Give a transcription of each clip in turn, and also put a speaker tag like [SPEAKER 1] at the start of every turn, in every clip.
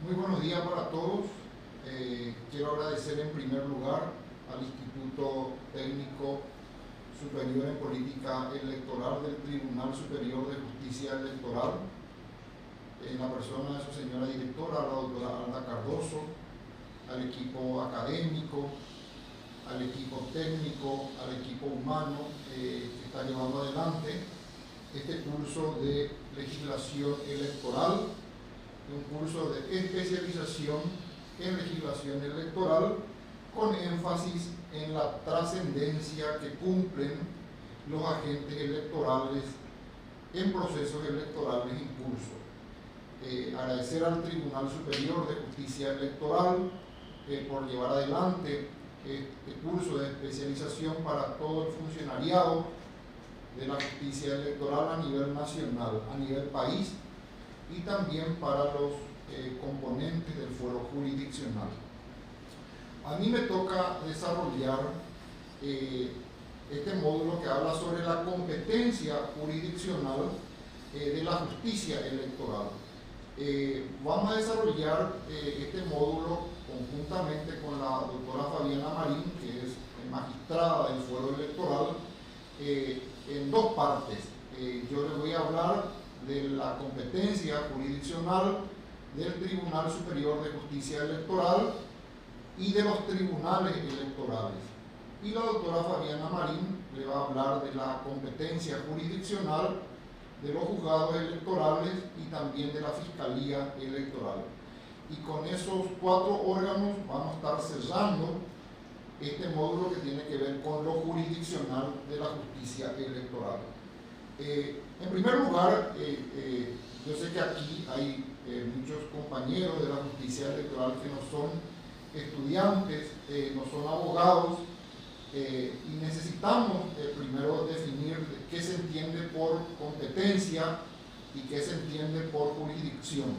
[SPEAKER 1] Muy buenos días para todos. Quiero agradecer en primer lugar al Instituto Técnico Superior en Política Electoral del Tribunal Superior de Justicia Electoral, en la persona de su señora directora, la doctora Alda Cardoso, al equipo académico, al equipo técnico, al equipo humano que está llevando adelante este curso de legislación electoral, un curso de especialización en legislación electoral con énfasis en la trascendencia que cumplen los agentes electorales en procesos electorales en curso. Agradecer al Tribunal Superior de Justicia Electoral por llevar adelante este curso de especialización para todo el funcionariado de la justicia electoral a nivel nacional, a nivel país, y también para los componentes del fuero jurisdiccional. A mí me toca desarrollar este módulo que habla sobre la competencia jurisdiccional de la justicia electoral. Vamos a desarrollar este módulo conjuntamente con la doctora Fabiana Marín, que es magistrada del fuero electoral, en dos partes. Yo les voy a hablar de la competencia jurisdiccional del Tribunal Superior de Justicia Electoral y de los tribunales electorales. Y la doctora Fabiana Marín le va a hablar de la competencia jurisdiccional de los juzgados electorales y también de la Fiscalía Electoral. Y con esos cuatro órganos vamos a estar cerrando este módulo que tiene que ver con lo jurisdiccional de la justicia electoral. En primer lugar, yo sé que aquí hay muchos compañeros de la justicia electoral que no son estudiantes, no son abogados, y necesitamos primero definir qué se entiende por competencia y qué se entiende por jurisdicción,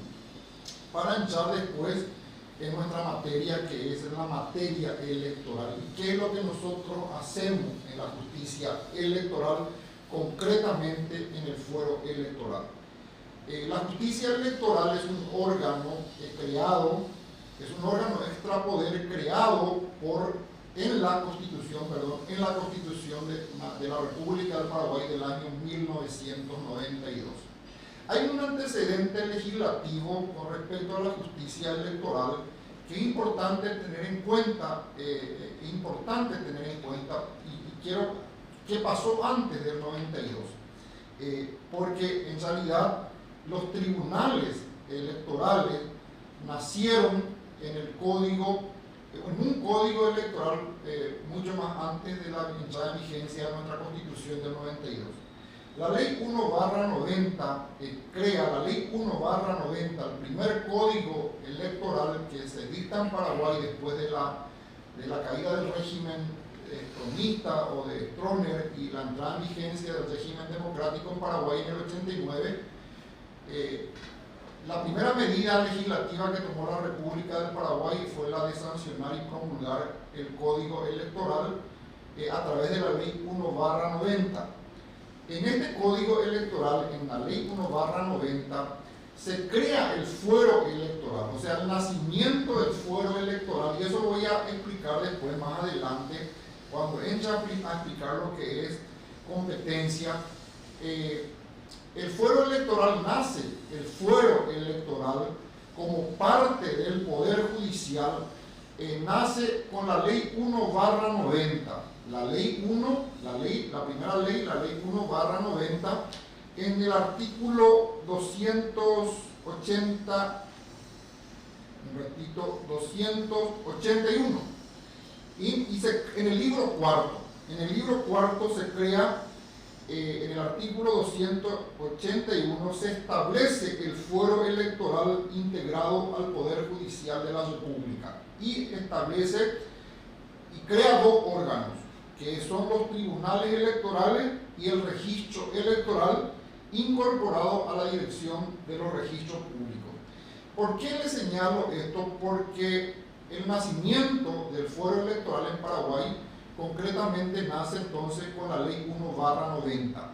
[SPEAKER 1] para entrar después en nuestra materia, que es la materia electoral, y qué es lo que nosotros hacemos en la justicia electoral, concretamente en el fuero electoral. La justicia electoral es un órgano creado, es un órgano extrapoder creado en la Constitución de la República del Paraguay del año 1992. Hay un antecedente legislativo con respecto a la justicia electoral que es importante tener en cuenta, y quiero que pasó antes del 92, porque en realidad los tribunales electorales nacieron en un código electoral mucho más antes de la entrada en vigencia de nuestra Constitución del 92. La Ley 1/90 crea la Ley 1/90, el primer código electoral que se dicta en Paraguay después de la caída del régimen tronista o de Stroessner y la entrada en vigencia del régimen democrático en Paraguay en el 89. La primera medida legislativa que tomó la República del Paraguay fue la de sancionar y promulgar el Código Electoral a través de la Ley 1/90. En este Código Electoral, en la Ley 1/90, se crea el fuero electoral, o sea, el nacimiento del fuero electoral, y eso lo voy a explicar después, más adelante, cuando entre a explicar lo que es competencia. El fuero electoral como parte del Poder Judicial, nace con la Ley 1/90. La primera ley, la Ley 1/90, en el artículo 281. En el libro cuarto se crea, en el artículo 281 se establece el fuero electoral integrado al Poder Judicial de la República y crea dos órganos, que son los tribunales electorales y el registro electoral, incorporado a la dirección de los registros públicos. ¿Por qué les señalo esto? Porque el nacimiento del fuero electoral en Paraguay concretamente nace entonces con la Ley 1/90.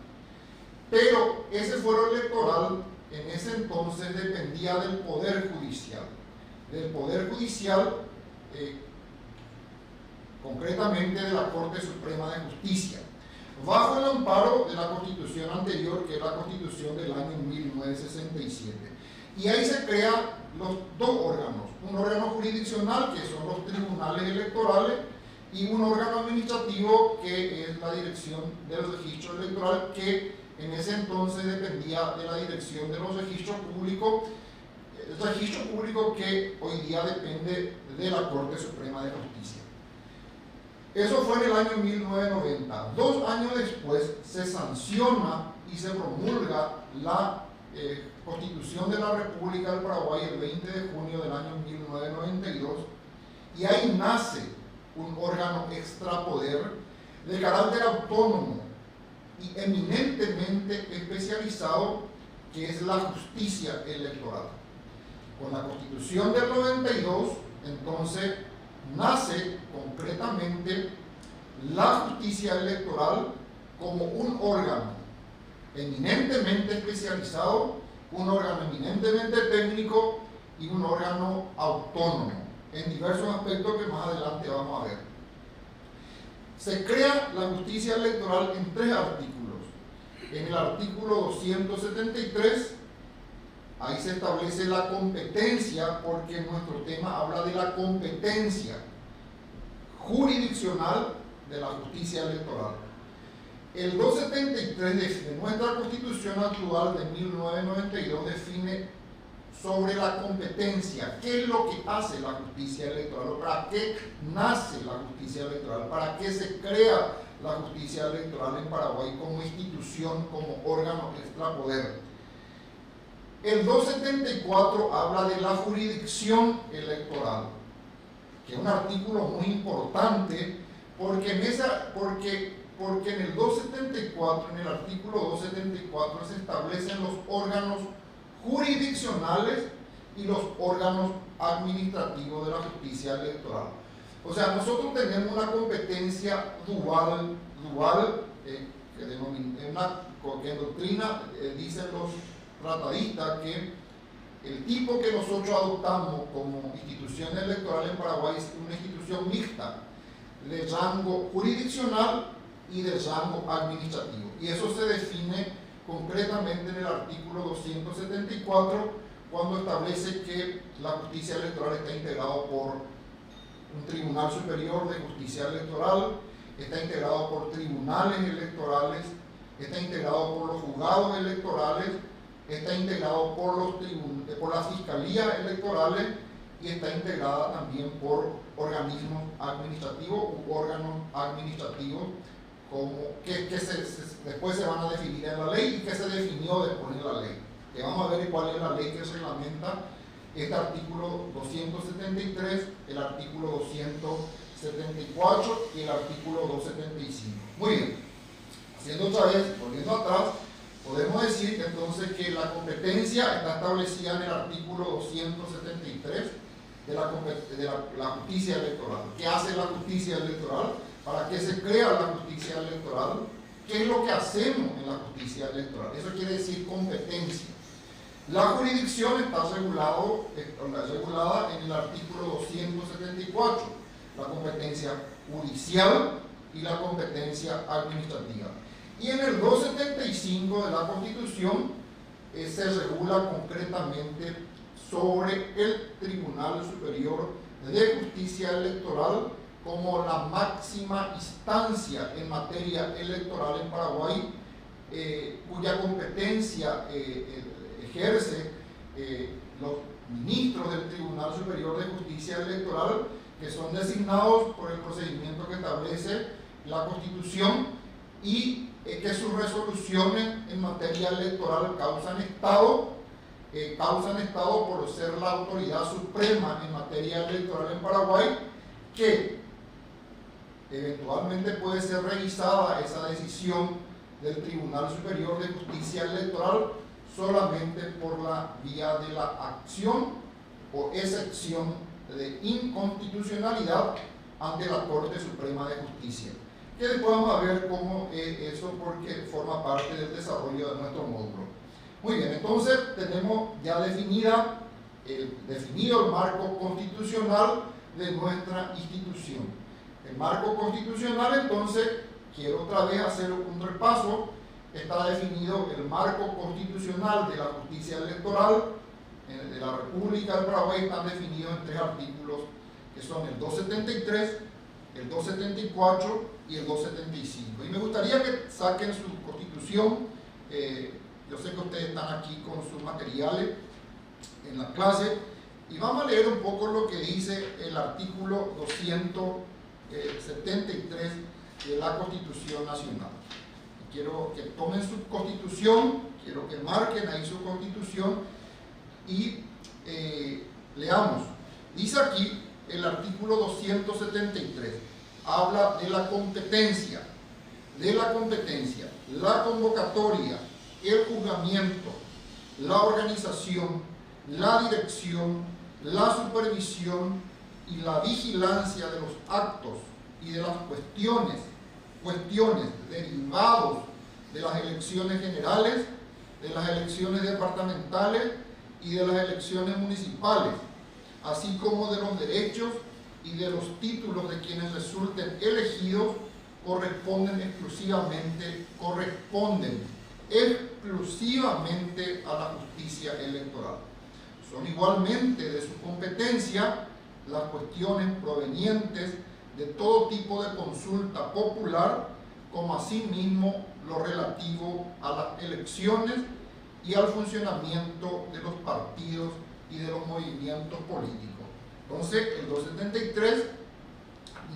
[SPEAKER 1] Pero ese fuero electoral en ese entonces dependía del Poder Judicial. del Poder Judicial, concretamente de la Corte Suprema de Justicia, bajo el amparo de la Constitución anterior, que es la Constitución del año 1967. Y ahí se crean los dos órganos, un órgano jurisdiccional, que son los tribunales electorales, y un órgano administrativo, que es la Dirección del Registro Electoral, que en ese entonces dependía de la Dirección de los Registros Públicos, el registro público que hoy día depende de la Corte Suprema de Justicia. Eso fue en el año 1990. 2 años después se sanciona y se promulga la Constitución de la República del Paraguay el 20 de junio del año 1992, y ahí nace un órgano extrapoder de carácter autónomo y eminentemente especializado, que es la justicia electoral. Con la Constitución del 92, entonces, nace concretamente la justicia electoral como un órgano eminentemente especializado, un órgano eminentemente técnico y un órgano autónomo en diversos aspectos que más adelante vamos a ver. Se crea la justicia electoral en 3 artículos. En el artículo 273, ahí se establece la competencia, porque nuestro tema habla de la competencia jurisdiccional de la justicia electoral. El 273 de nuestra Constitución actual de 1992 define sobre la competencia, qué es lo que hace la justicia electoral, para qué nace la justicia electoral, para qué se crea la justicia electoral en Paraguay como institución, como órgano extrapoder. El 274 habla de la jurisdicción electoral, que es un artículo muy importante, porque en el 274, en el artículo 274, se establecen los órganos jurisdiccionales y los órganos administrativos de la justicia electoral. O sea, nosotros tenemos una competencia dual, que en doctrina dicen los tratadistas que el tipo que nosotros adoptamos como institución electoral en Paraguay es una institución mixta, de rango jurisdiccional y de rango administrativo. Y eso se define concretamente en el artículo 274, cuando establece que la justicia electoral está integrado por un Tribunal Superior de Justicia Electoral, está integrado por tribunales electorales, está integrado por los juzgados electorales, está integrado por las fiscalías electorales, y está integrada también por organismos administrativos u órganos administrativos que después se van a definir en la ley, y que se definió después en la ley. Que vamos a ver cuál es la ley que reglamenta este artículo 273, el artículo 274 y el artículo 275. Muy bien, haciendo otra vez, volviendo atrás, podemos decir que entonces que la competencia está establecida en el artículo 273 de la justicia electoral. ¿Qué hace la justicia electoral? ¿Para qué se crea la justicia electoral? ¿Qué es lo que hacemos en la justicia electoral? Eso quiere decir competencia. La jurisdicción está regulada en el artículo 274, la competencia judicial y la competencia administrativa. Y en el 275 de la Constitución se regula concretamente sobre el Tribunal Superior de Justicia Electoral como la máxima instancia en materia electoral en Paraguay, cuya competencia ejerce los ministros del Tribunal Superior de Justicia Electoral, que son designados por el procedimiento que establece la Constitución, y que sus resoluciones en materia electoral causan Estado por ser la autoridad suprema en materia electoral en Paraguay, que eventualmente puede ser revisada esa decisión del Tribunal Superior de Justicia Electoral solamente por la vía de la acción o excepción de inconstitucionalidad ante la Corte Suprema de Justicia, que después vamos a ver cómo eso, porque forma parte del desarrollo de nuestro módulo. Muy bien, entonces tenemos ya definida definido el marco constitucional de nuestra institución. El marco constitucional, entonces, quiero otra vez hacer un repaso. Está definido el marco constitucional de la justicia electoral de la República del Paraguay. Están definidos en 3 artículos, que son el 273, el 274 y el 275. Y me gustaría que saquen su constitución. Yo sé que ustedes están aquí con sus materiales en la clase, y vamos a leer un poco lo que dice el artículo 273 de la Constitución Nacional. Quiero que tomen su constitución, quiero que marquen ahí su constitución y leamos. Dice aquí el artículo 273, habla de la competencia, la convocatoria, el juzgamiento, la organización, la dirección, la supervisión y la vigilancia de los actos y de las cuestiones derivados de las elecciones generales, de las elecciones departamentales y de las elecciones municipales, así como de los derechos y de los títulos de quienes resulten elegidos, corresponden exclusivamente a la justicia electoral. Son igualmente de su competencia las cuestiones provenientes de todo tipo de consulta popular, como asimismo lo relativo a las elecciones y al funcionamiento de los partidos y de los movimientos políticos. Entonces, el 273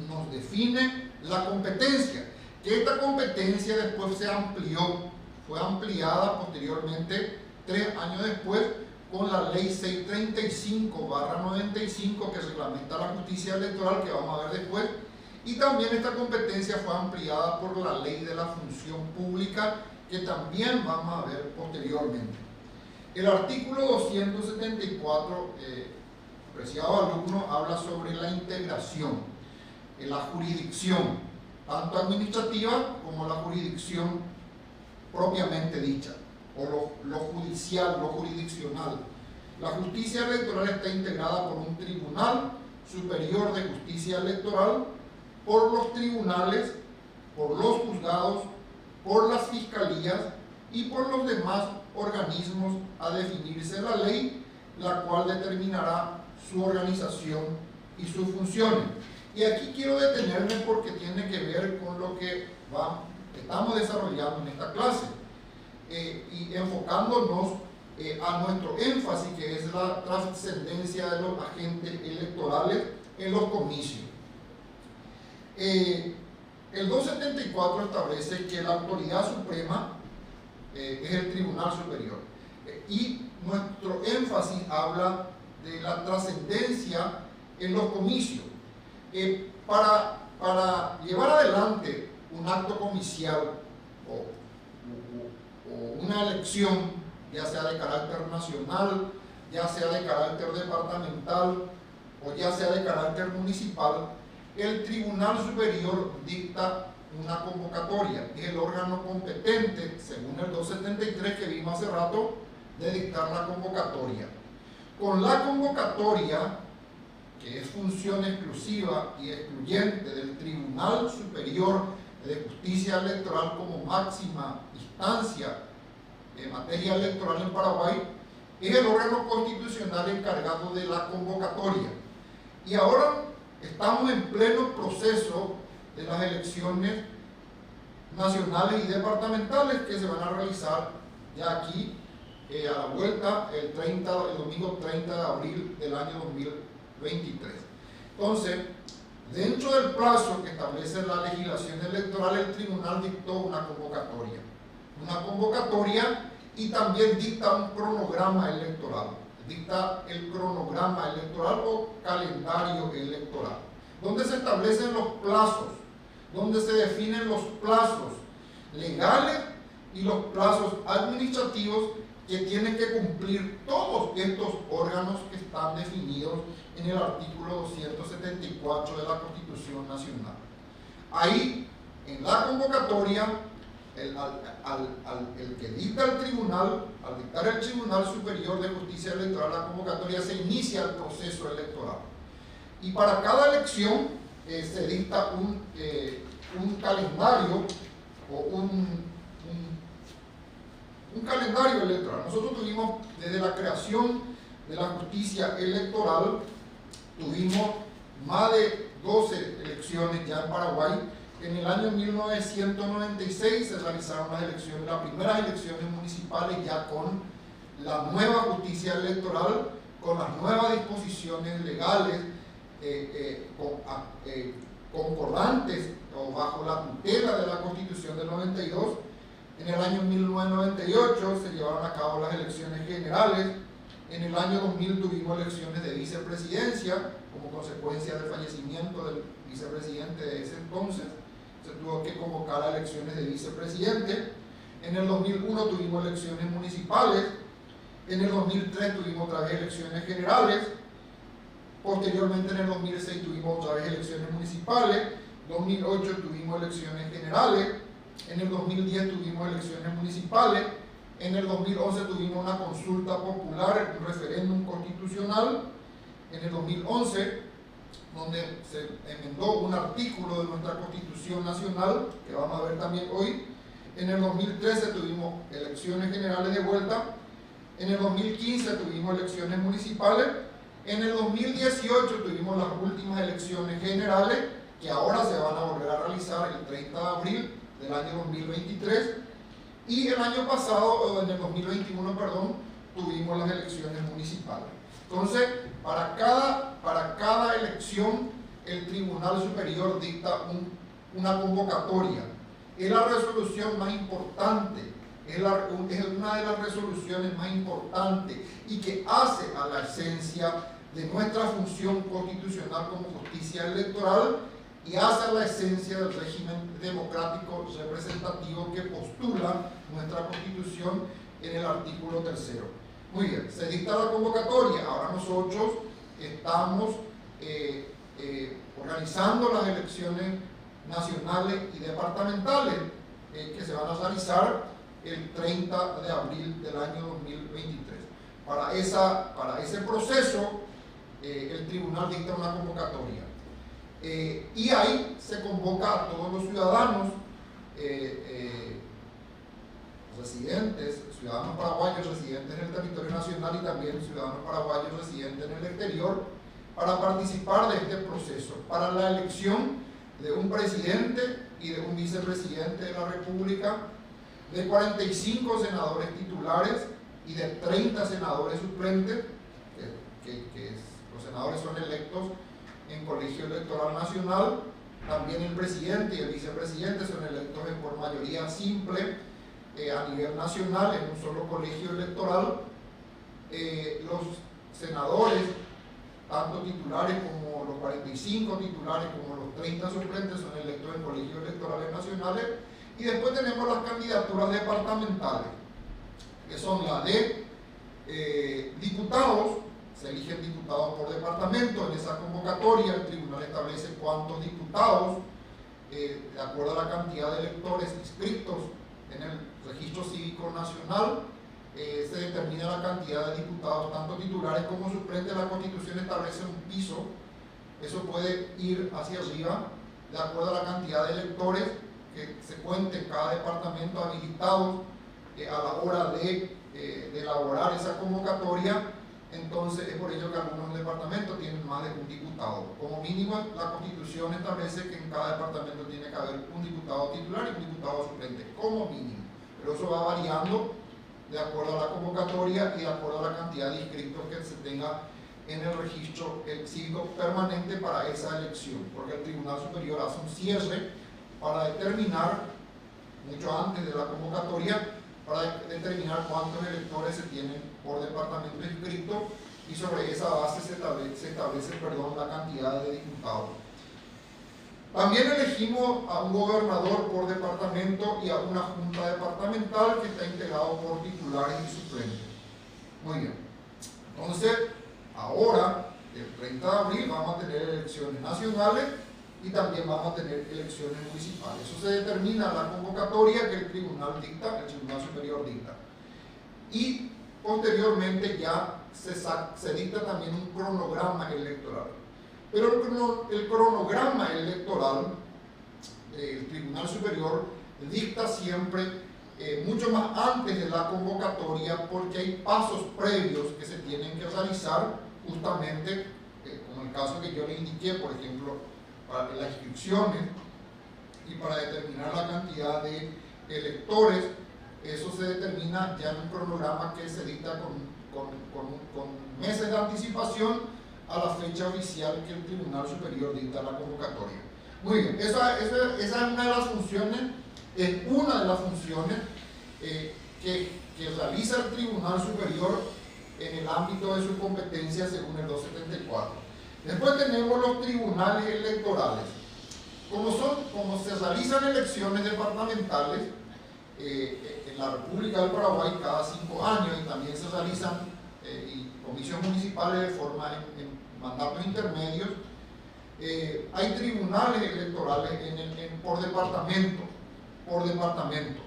[SPEAKER 1] nos define la competencia, que esta competencia después se amplió, fue ampliada posteriormente, 3 años después, con la ley 635/95 que reglamenta la justicia electoral, que vamos a ver después, y también esta competencia fue ampliada por la ley de la función pública, que también vamos a ver posteriormente. El artículo 274, apreciado alumno, habla sobre la integración, la jurisdicción, tanto administrativa como la jurisdicción propiamente dicha, o lo judicial, lo jurisdiccional. La justicia electoral está integrada por un Tribunal Superior de Justicia Electoral, por los tribunales, por los juzgados, por las fiscalías y por los demás organismos a definirse la ley, la cual determinará su organización y sus funciones. Y aquí quiero detenerme porque tiene que ver con lo que estamos desarrollando en esta clase, y enfocándonos a nuestro énfasis, que es la trascendencia de los agentes electorales en los comicios. El 274 establece que la autoridad suprema es el Tribunal Superior, y nuestro énfasis habla de la trascendencia en los comicios. Para llevar adelante un acto comicial o una elección, ya sea de carácter nacional, ya sea de carácter departamental o ya sea de carácter municipal, el Tribunal Superior dicta una convocatoria. Es el órgano competente, según el 273 que vimos hace rato, de dictar la convocatoria. Con la convocatoria, que es función exclusiva y excluyente del Tribunal Superior de Justicia Electoral como máxima instancia en materia electoral en Paraguay, es el órgano constitucional encargado de la convocatoria. Y ahora estamos en pleno proceso de las elecciones nacionales y departamentales que se van a realizar ya aquí a la vuelta el domingo 30 de abril del año 2023. Entonces, dentro del plazo que establece la legislación electoral, el tribunal dictó una convocatoria y también dicta un cronograma electoral. Dicta el cronograma electoral o calendario electoral, donde se establecen los plazos, donde se definen los plazos legales y los plazos administrativos que tienen que cumplir todos estos órganos que están definidos en el artículo 274 de la Constitución Nacional. Ahí, en la convocatoria, el que dicta el tribunal, al dictar el Tribunal Superior de Justicia Electoral la convocatoria, se inicia el proceso electoral. Y para cada elección se dicta un calendario o un calendario electoral. Nosotros tuvimos, desde la creación de la justicia electoral, tuvimos más de 12 elecciones ya en Paraguay. En el año 1996 se realizaron las elecciones, las primeras elecciones municipales, ya con la nueva justicia electoral, con las nuevas disposiciones legales concordantes o bajo la tutela de la Constitución del 92. En el año 1998 se llevaron a cabo las elecciones generales. En el año 2000 tuvimos elecciones de vicepresidencia como consecuencia del fallecimiento del vicepresidente de ese entonces. Se tuvo que convocar a elecciones de vicepresidente. En el 2001 tuvimos elecciones municipales. En el 2003 tuvimos otra vez elecciones generales. Posteriormente, en el 2006 tuvimos otra vez elecciones municipales. En 2008 tuvimos elecciones generales. En el 2010 tuvimos elecciones municipales. En el 2011 tuvimos una consulta popular, un referéndum constitucional. En el 2011, donde se enmendó un artículo de nuestra Constitución Nacional, que vamos a ver también hoy. En el 2013 tuvimos elecciones generales de vuelta. En el 2015 tuvimos elecciones municipales. En el 2018 tuvimos las últimas elecciones generales, que ahora se van a volver a realizar el 30 de abril del año 2023. Y el año pasado, en el 2021, perdón, tuvimos las elecciones municipales. Entonces, para cada elección, el Tribunal Superior dicta una convocatoria. Es la resolución más importante, es una de las resoluciones más importantes y que hace a la esencia de nuestra función constitucional como justicia electoral y hace a la esencia del régimen democrático representativo que postula nuestra Constitución en el artículo 3. Muy bien, se dicta la convocatoria. Ahora nosotros estamos organizando las elecciones nacionales y departamentales que se van a realizar el 30 de abril del año 2023. Para ese proceso, el tribunal dicta una convocatoria. Y ahí se convoca a todos los ciudadanos residentes, ciudadanos paraguayos residentes en el territorio nacional y también ciudadanos paraguayos residentes en el exterior, para participar de este proceso, para la elección de un presidente y de un vicepresidente de la República, de 45 senadores titulares y de 30 senadores suplentes, los senadores son electos en colegio electoral nacional. También el presidente y el vicepresidente son electos por mayoría simple a nivel nacional en un solo colegio electoral. Los senadores, tanto titulares como los 45 titulares como los 30 suplentes, son electos en colegios electorales nacionales. Y después tenemos las candidaturas departamentales, que son las de diputados. Se eligen diputados por departamento. En esa convocatoria el tribunal establece cuántos diputados, de acuerdo a la cantidad de electores inscritos en el registro cívico nacional, se determina la cantidad de diputados, tanto titulares como suplentes. La Constitución establece un piso, eso puede ir hacia arriba, de acuerdo a la cantidad de electores que se cuente en cada departamento habilitados a la hora de elaborar esa convocatoria. Entonces es por ello que algunos departamentos tienen más de un diputado. Como mínimo, la Constitución establece que en cada departamento tiene que haber un diputado titular y un diputado suplente, como mínimo. Pero eso va variando de acuerdo a la convocatoria y de acuerdo a la cantidad de inscritos que se tenga en el registro cívico permanente para esa elección, porque el Tribunal Superior hace un cierre para determinar, mucho antes de la convocatoria, para determinar cuántos electores se tienen por departamento inscrito, y sobre esa base se establece la cantidad de diputados. También elegimos a un gobernador por departamento y a una junta departamental que está integrado por titulares y suplentes. Muy bien. Entonces, ahora, el 30 de abril, vamos a tener elecciones nacionales y también vamos a tener elecciones municipales. Eso se determina en la convocatoria que el Tribunal dicta, el Tribunal Superior dicta. Y posteriormente ya se dicta también un cronograma electoral. Pero el cronograma electoral, el Tribunal Superior dicta siempre mucho más antes de la convocatoria, porque hay pasos previos que se tienen que realizar justamente, como el caso que yo le indiqué, por ejemplo, para las inscripciones y para determinar la cantidad de electores. Eso se determina ya en un cronograma que se dicta con meses de anticipación a la fecha oficial que el Tribunal Superior dicta la convocatoria. Muy bien, esa es una de las funciones, que realiza el Tribunal Superior en el ámbito de su competencia según el 274. Después tenemos los tribunales electorales. Como se realizan elecciones departamentales en la República del Paraguay cada 5 años, y también se realizan comisiones municipales de forma en mandatos intermedios, hay tribunales electorales por departamento.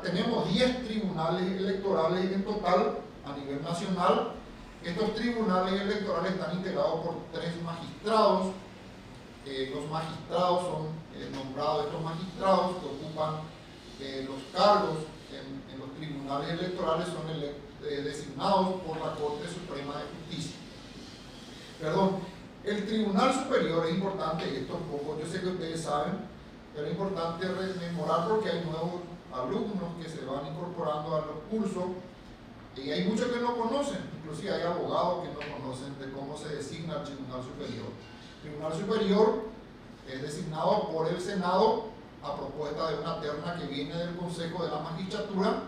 [SPEAKER 1] Tenemos 10 tribunales electorales en total a nivel nacional. Estos tribunales electorales están integrados por 3 magistrados. Los magistrados son nombrados, estos magistrados que ocupan los cargos en los tribunales electorales son designados por la Corte Suprema de Justicia. Perdón, el Tribunal Superior es importante, esto un poco, yo sé que ustedes saben, pero es importante rememorar porque hay nuevos alumnos que se van incorporando a los cursos y hay muchos que no conocen, inclusive hay abogados que no conocen de cómo se designa el Tribunal Superior. El Tribunal Superior es designado por el Senado a propuesta de una terna que viene del Consejo de la Magistratura,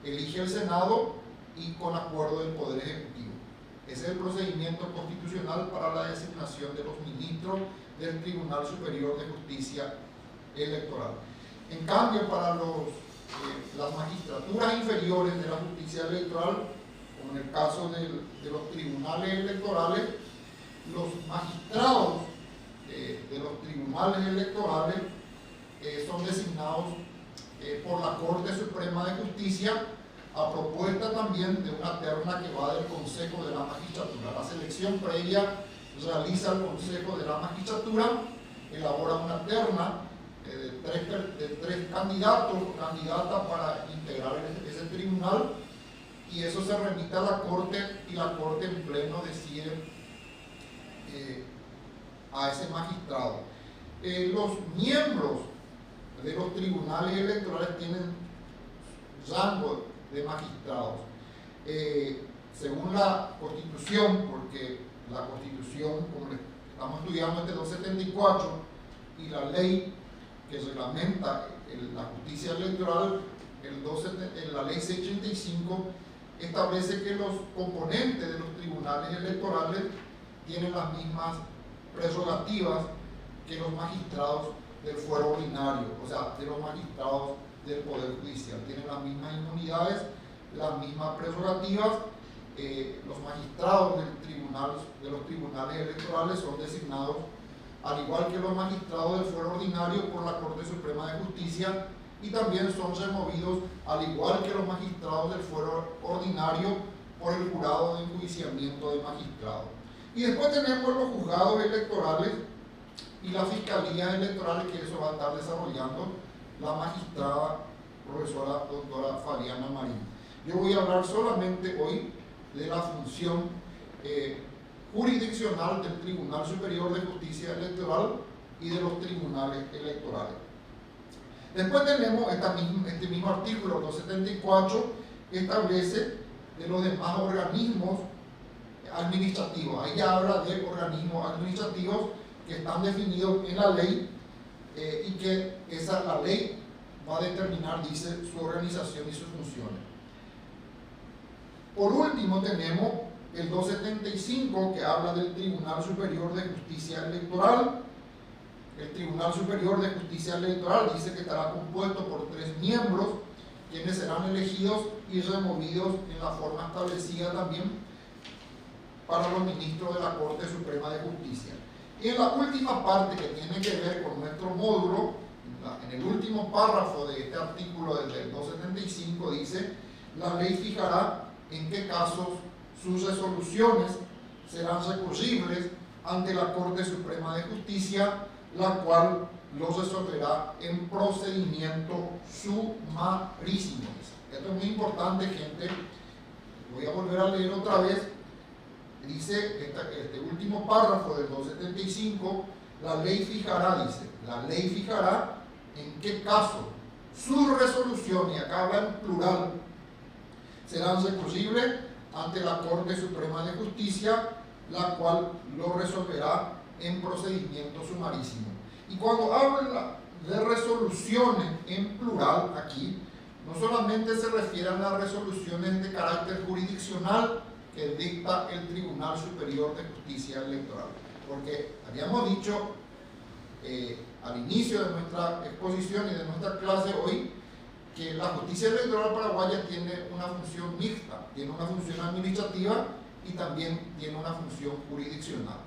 [SPEAKER 1] elige el Senado y con acuerdo del Poder Ejecutivo. Ese es el procedimiento constitucional para la designación de los ministros del Tribunal Superior de Justicia Electoral. En cambio, para las magistraturas inferiores de la justicia electoral, como en el caso de los tribunales electorales, los magistrados de los tribunales electorales son designados por la Corte Suprema de Justicia a propuesta también de una terna que va del Consejo de la Magistratura. La selección previa realiza el Consejo de la Magistratura, elabora una terna de tres candidatos o candidatas para integrar ese tribunal, y eso se remite a la Corte y la Corte en pleno decide a ese magistrado. Los miembros de los tribunales electorales tienen rango de magistrados. Según la Constitución, porque la Constitución, como estamos estudiando este 274, y la ley que reglamenta la justicia electoral, la ley 685, establece que los componentes de los tribunales electorales tienen las mismas prerrogativas que los magistrados del fuero ordinario, o sea, de los magistrados del Poder Judicial. Tienen las mismas inmunidades, las mismas prerrogativas. Los magistrados de los tribunales electorales son designados, al igual que los magistrados del fuero ordinario, por la Corte Suprema de Justicia, y también son removidos, al igual que los magistrados del fuero ordinario, por el jurado de enjuiciamiento de magistrados. Y después tenemos los juzgados electorales y las fiscalías electorales, que eso va a estar desarrollando la magistrada profesora doctora Fabiana Marín. Yo voy a hablar solamente hoy de la función jurisdiccional del Tribunal Superior de Justicia Electoral y de los tribunales electorales. Después tenemos este mismo artículo 274, que establece de los demás organismos administrativos. Ahí ya habla de organismos administrativos que están definidos en la ley y que la ley va a determinar, dice, su organización y sus funciones. Por último tenemos el 275, que habla del Tribunal Superior de Justicia Electoral. El Tribunal Superior de Justicia Electoral dice que estará compuesto por 3 miembros, quienes serán elegidos y removidos en la forma establecida también para los ministros de la Corte Suprema de Justicia. Y en la última parte que tiene que ver con nuestro módulo, en el último párrafo de este artículo del 275 dice: la ley fijará en qué casos sus resoluciones serán recurribles ante la Corte Suprema de Justicia, la cual los resolverá en procedimiento sumarísimo. Esto es muy importante, gente. Voy a volver a leer otra vez. Dice este último párrafo del 275: la ley fijará, dice, la ley fijará en qué caso sus resoluciones, y acá habla en plural, serán recurribles ante la Corte Suprema de Justicia, la cual lo resolverá en procedimiento sumarísimo. Y cuando habla de resoluciones en plural aquí, no solamente se refieren a las resoluciones de carácter jurisdiccional que dicta el Tribunal Superior de Justicia Electoral, porque habíamos dicho al inicio de nuestra exposición y de nuestra clase hoy que la justicia electoral paraguaya tiene una función mixta, tiene una función administrativa y también tiene una función jurisdiccional.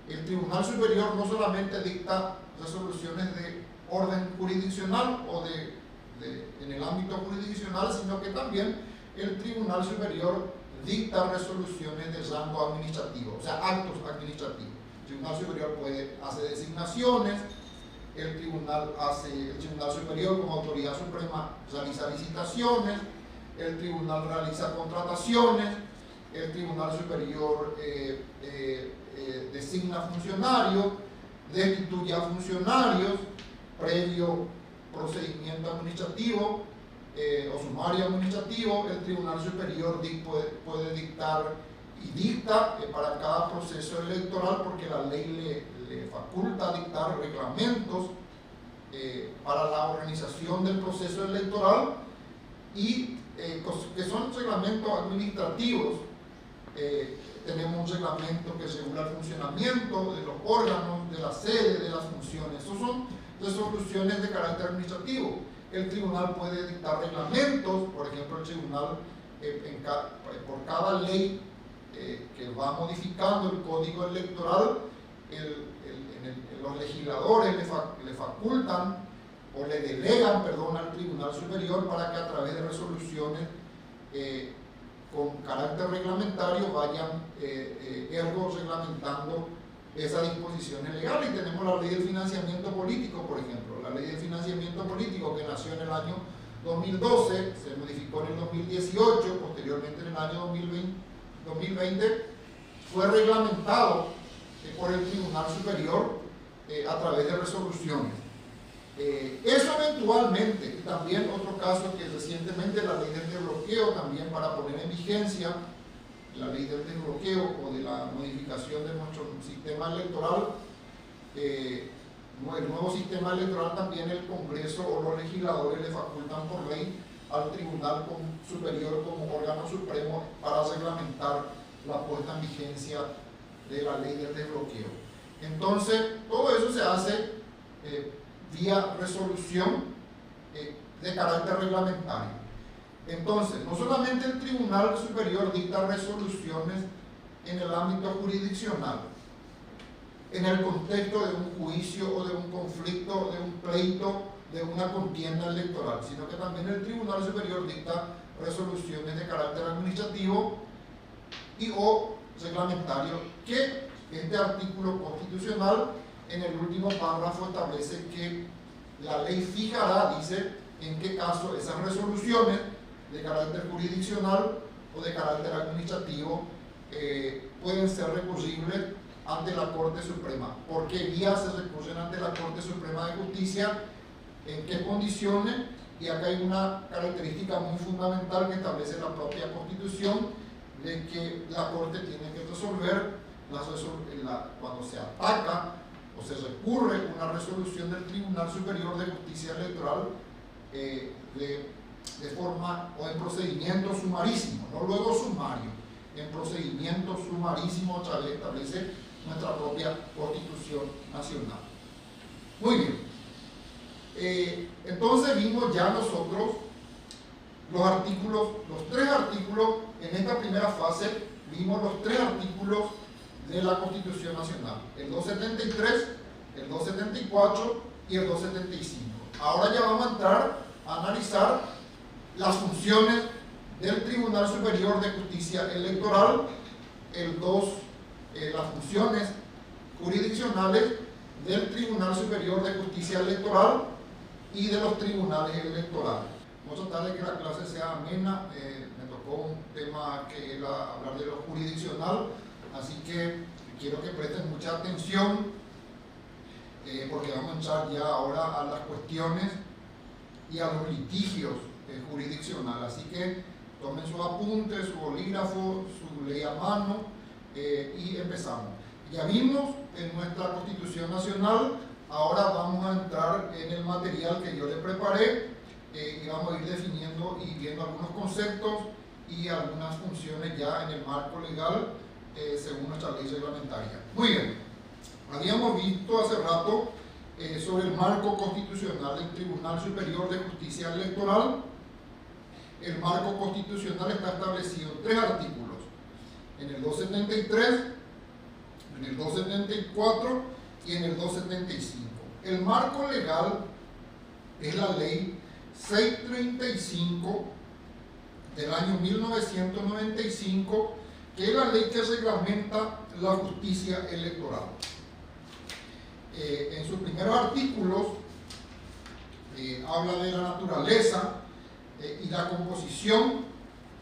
[SPEAKER 1] El Tribunal Superior no solamente dicta resoluciones de orden jurisdiccional o en el ámbito jurisdiccional, sino que también el Tribunal Superior dicta resoluciones de rango administrativo, o sea, actos administrativos. El Tribunal Superior hace designaciones, el Tribunal Superior como autoridad suprema realiza licitaciones, el Tribunal realiza contrataciones, el Tribunal Superior designa funcionarios, destituye a funcionarios previo procedimiento administrativo o sumario administrativo. El Tribunal Superior puede dictar y dicta para cada proceso electoral, porque la ley le faculta dictar reglamentos para la organización del proceso electoral y que son reglamentos administrativos. Tenemos un reglamento que regula el funcionamiento de los órganos, de la sede, de las funciones. Esas son resoluciones de carácter administrativo. El tribunal puede dictar reglamentos, por ejemplo, el tribunal por cada ley que va modificando el código electoral, los legisladores le facultan o le delegan, al Tribunal Superior para que a través de resoluciones con carácter reglamentario vayan reglamentando esas disposiciones legales. Y tenemos la ley del financiamiento político, por ejemplo. La ley del financiamiento político, que nació en el año 2012, se modificó en el 2018, posteriormente en el año 2020, fue reglamentado por el Tribunal Superior a través de resoluciones. Eso eventualmente, y también otro caso que recientemente la ley del desbloqueo, también para poner en vigencia la ley del desbloqueo o de la modificación de nuestro sistema electoral, el nuevo sistema electoral, también el Congreso o los legisladores le facultan por ley al Tribunal Superior como órgano supremo para reglamentar la puesta en vigencia de la ley del desbloqueo. Entonces, todo eso se hace vía resolución de carácter reglamentario. Entonces, no solamente el Tribunal Superior dicta resoluciones en el ámbito jurisdiccional, en el contexto de un juicio o de un conflicto, de un pleito, de una contienda electoral, sino que también el Tribunal Superior dicta resoluciones de carácter administrativo y o reglamentario, que este artículo constitucional en el último párrafo establece que la ley fijará, dice, en qué caso esas resoluciones de carácter jurisdiccional o de carácter administrativo pueden ser recurribles ante la Corte Suprema. ¿Por qué vías se recurren ante la Corte Suprema de Justicia? ¿En qué condiciones? Y acá hay una característica muy fundamental que establece la propia Constitución, de que la Corte tiene que resolver cuando se ataca o se recurre una resolución del Tribunal Superior de Justicia Electoral de forma o en procedimiento sumarísimo, no luego sumario, en procedimiento sumarísimo, otra vez establece nuestra propia Constitución Nacional. Muy bien. Entonces vimos ya nosotros los tres artículos, en esta primera fase vimos los tres artículos de la Constitución Nacional, el 273, el 274 y el 275. Ahora ya vamos a entrar a analizar las funciones del Tribunal Superior de Justicia Electoral, las funciones jurisdiccionales del Tribunal Superior de Justicia Electoral y de los tribunales electorales. Vamos a tratar de que la clase sea amena. Me tocó un tema que era hablar de lo jurisdiccional, así que quiero que presten mucha atención, porque vamos a entrar ya ahora a las cuestiones y a los litigios jurisdiccionales. Así que tomen sus apuntes, su bolígrafo, su ley a mano, y empezamos. Ya vimos en nuestra Constitución Nacional. Ahora vamos a entrar en el material que yo les preparé, y vamos a ir definiendo y viendo algunos conceptos y algunas funciones ya en el marco legal, según nuestra ley reglamentaria. Muy bien, habíamos visto hace rato sobre el marco constitucional del Tribunal Superior de Justicia Electoral. El marco constitucional está establecido en 3 artículos, en el 273, en el 274 y en el 275. El marco legal es la ley 635 del año 1995, que es la ley que reglamenta la justicia electoral. En sus primeros artículos habla de la naturaleza y la composición,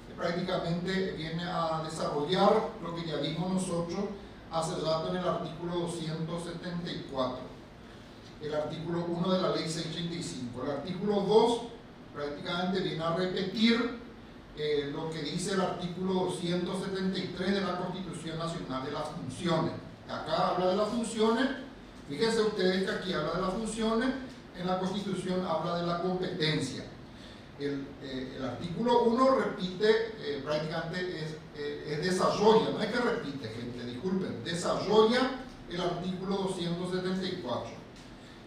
[SPEAKER 1] que prácticamente viene a desarrollar lo que ya vimos nosotros hace rato en el artículo 274, el artículo 1 de la ley 635. El artículo 2 prácticamente viene a repetir lo que dice el artículo 273 de la Constitución Nacional, de las funciones. Acá habla de las funciones. Fíjense ustedes que aquí habla de las funciones, en la Constitución habla de la competencia. El artículo 1 repite, prácticamente es desarrolla, no es que repite, gente, disculpen, desarrolla el artículo 274.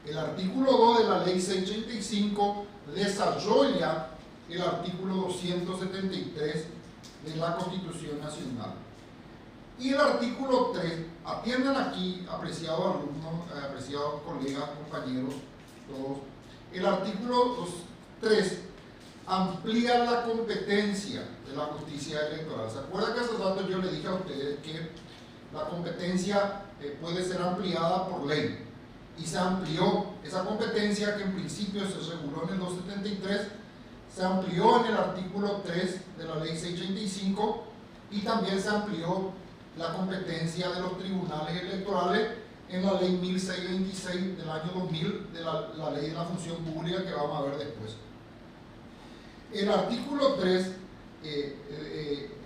[SPEAKER 1] El artículo 2 de la ley 635 desarrolla el artículo 273 de la Constitución Nacional. Y el artículo 3, atiendan aquí, apreciados alumnos, apreciados colegas, compañeros, todos. El artículo 3 amplía la competencia de la justicia electoral. ¿Se acuerdan que hace rato yo le dije a ustedes que la competencia puede ser ampliada por ley? Y se amplió esa competencia, que en principio se reguló en el 273, se amplió en el artículo 3 de la ley 635, y también se amplió la competencia de los tribunales electorales en la ley 1626 del año 2000, de la ley de la función pública, que vamos a ver después. El artículo 3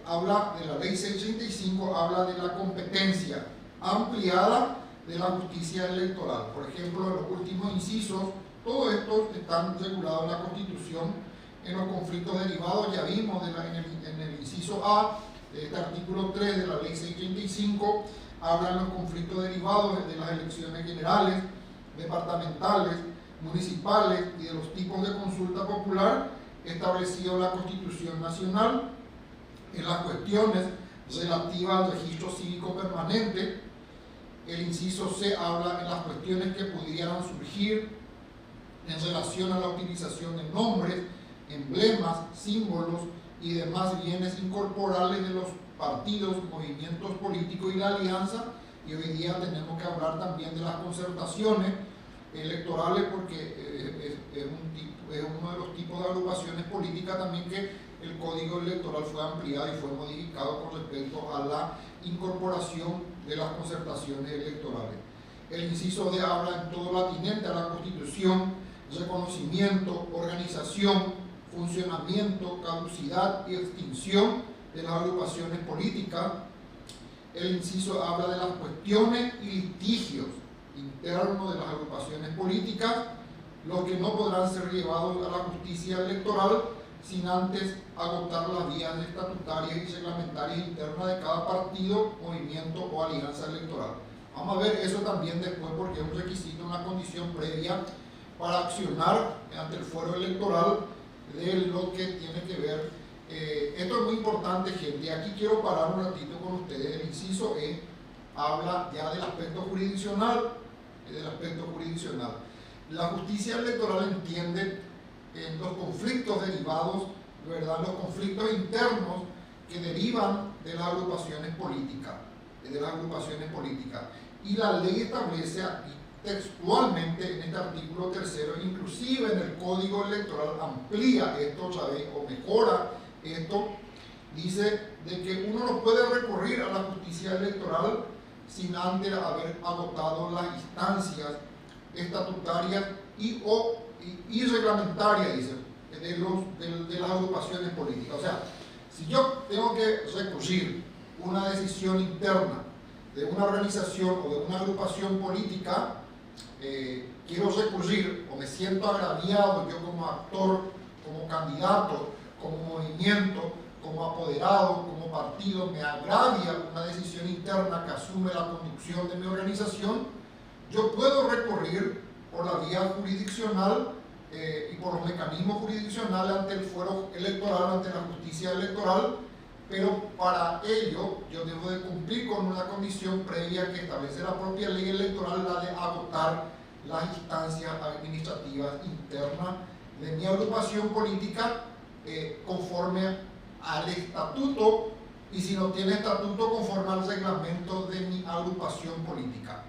[SPEAKER 1] habla de la ley 635, habla de la competencia ampliada de la justicia electoral. Por ejemplo, en los últimos incisos, todos estos están regulados en la Constitución. En los conflictos derivados, ya vimos en el inciso A de este artículo 3 de la ley 635, hablan los conflictos derivados de las elecciones generales, departamentales, municipales y de los tipos de consulta popular establecido en la Constitución Nacional. En las cuestiones relativas al registro cívico permanente, el inciso C habla en las cuestiones que pudieran surgir en relación a la utilización de nombres, emblemas, símbolos y demás bienes incorporales de los partidos, movimientos políticos y la alianza. Y hoy día tenemos que hablar también de las concertaciones electorales, porque es uno de los tipos de agrupaciones políticas también que el Código Electoral fue ampliado y fue modificado con respecto a la incorporación de las concertaciones electorales. El inciso D habla en todo lo atinente a la Constitución, reconocimiento, organización, funcionamiento, caducidad y extinción de las agrupaciones políticas. El inciso habla de las cuestiones y litigios internos de las agrupaciones políticas, los que no podrán ser llevados a la justicia electoral sin antes agotar las vías estatutarias y reglamentarias internas de cada partido, movimiento o alianza electoral. Vamos a ver eso también después, porque es un requisito, una condición previa para accionar ante el fuero electoral de lo que tiene que ver. Esto es muy importante, gente. Aquí quiero parar un ratito con ustedes. El inciso E habla ya del aspecto jurisdiccional. La justicia electoral entiende en los conflictos derivados, ¿verdad?, los conflictos internos que derivan de las agrupaciones políticas. Y la ley establece aquí textualmente en este artículo 3º, inclusive en el Código Electoral amplía esto otra vez o mejora esto, dice de que uno no puede recurrir a la justicia electoral sin antes haber agotado las instancias estatutarias y reglamentarias, dice, de las agrupaciones políticas. O sea, si yo tengo que recurrir una decisión interna de una organización o de una agrupación política, quiero recurrir o me siento agraviado yo como actor, como candidato, como movimiento, como apoderado, como partido, me agravia una decisión interna que asume la conducción de mi organización, yo puedo recurrir por la vía jurisdiccional y por los mecanismos jurisdiccionales ante el fuero electoral, ante la justicia electoral, pero para ello yo debo de cumplir con una condición previa que establece la propia ley electoral, la de agotar las instancias administrativas internas de mi agrupación política conforme al estatuto, y si no tiene estatuto, conforme al reglamento de mi agrupación política.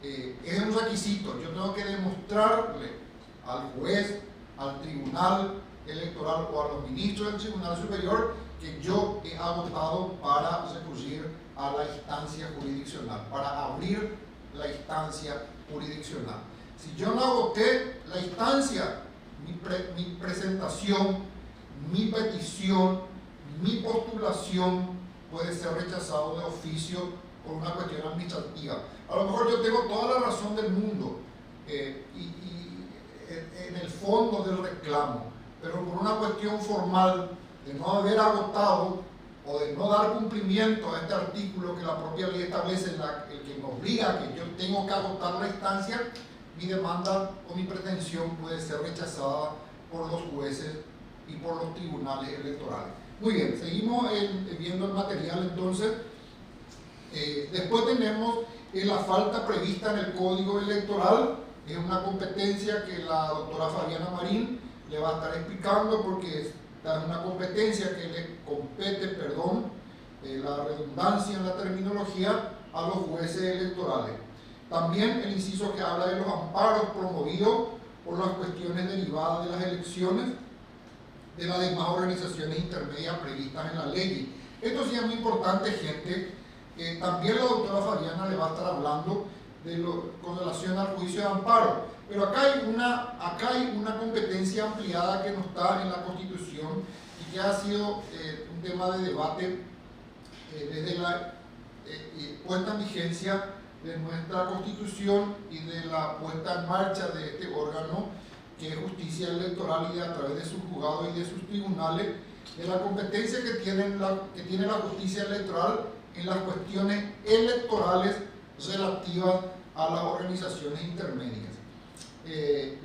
[SPEAKER 1] Es un requisito. Yo tengo que demostrarle al juez, al tribunal electoral o a los ministros del Tribunal Superior que yo he agotado para recurrir a la instancia jurisdiccional, para abrir la instancia jurisdiccional. Si yo no agoté la instancia, mi presentación, mi petición, mi postulación puede ser rechazado de oficio por una cuestión administrativa. A lo mejor yo tengo toda la razón del mundo en el fondo del reclamo, pero por una cuestión formal de no haber agotado o de no dar cumplimiento a este artículo que la propia ley establece, el que me obliga a que yo tengo que agotar la instancia, mi demanda o mi pretensión puede ser rechazada por los jueces y por los tribunales electorales. Muy bien, seguimos viendo el material entonces. Después tenemos la falta prevista en el Código Electoral. Es una competencia que la doctora Fabiana Marín le va a estar explicando, porque es una competencia que le compete, la redundancia en la terminología, a los jueces electorales. También el inciso que habla de los amparos promovidos por las cuestiones derivadas de las elecciones de las demás organizaciones intermedias previstas en la ley. Esto sí es muy importante, gente. También la doctora Fabiana le va a estar hablando con relación al juicio de amparo. Pero acá hay una competencia ampliada que no está en la Constitución y que ha sido un tema de debate desde la puesta en vigencia de nuestra Constitución y de la puesta en marcha de este órgano que es justicia electoral, y a través de sus juzgados y de sus tribunales, de la competencia que tiene la justicia electoral en las cuestiones electorales relativas a las organizaciones intermedias.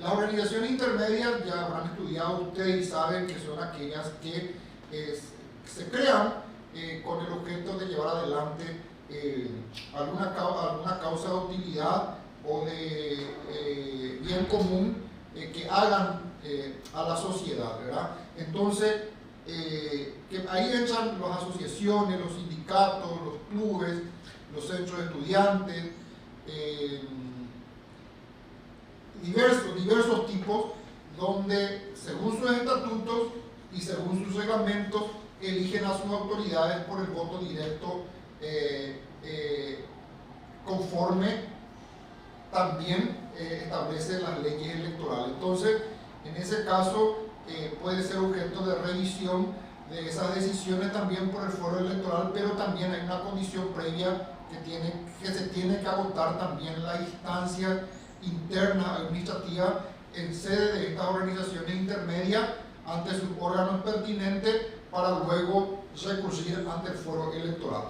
[SPEAKER 1] Las organizaciones intermedias ya habrán estudiado ustedes y saben que son aquellas que se crean con el objeto de llevar adelante alguna causa de utilidad o de bien común que hagan a la sociedad, ¿verdad? Entonces, que ahí entran las asociaciones, los sindicatos, los clubes, los centros de estudiantes, diversos tipos, donde según sus estatutos y según sus reglamentos eligen a sus autoridades por el voto directo, conforme también establece las leyes electorales. Entonces, en ese caso puede ser objeto de revisión de esas decisiones también por el foro electoral, pero también hay una condición previa que se tiene que agotar también la instancia interna administrativa en sede de estas organizaciones intermedias ante sus órganos pertinentes para luego recurrir ante el foro electoral.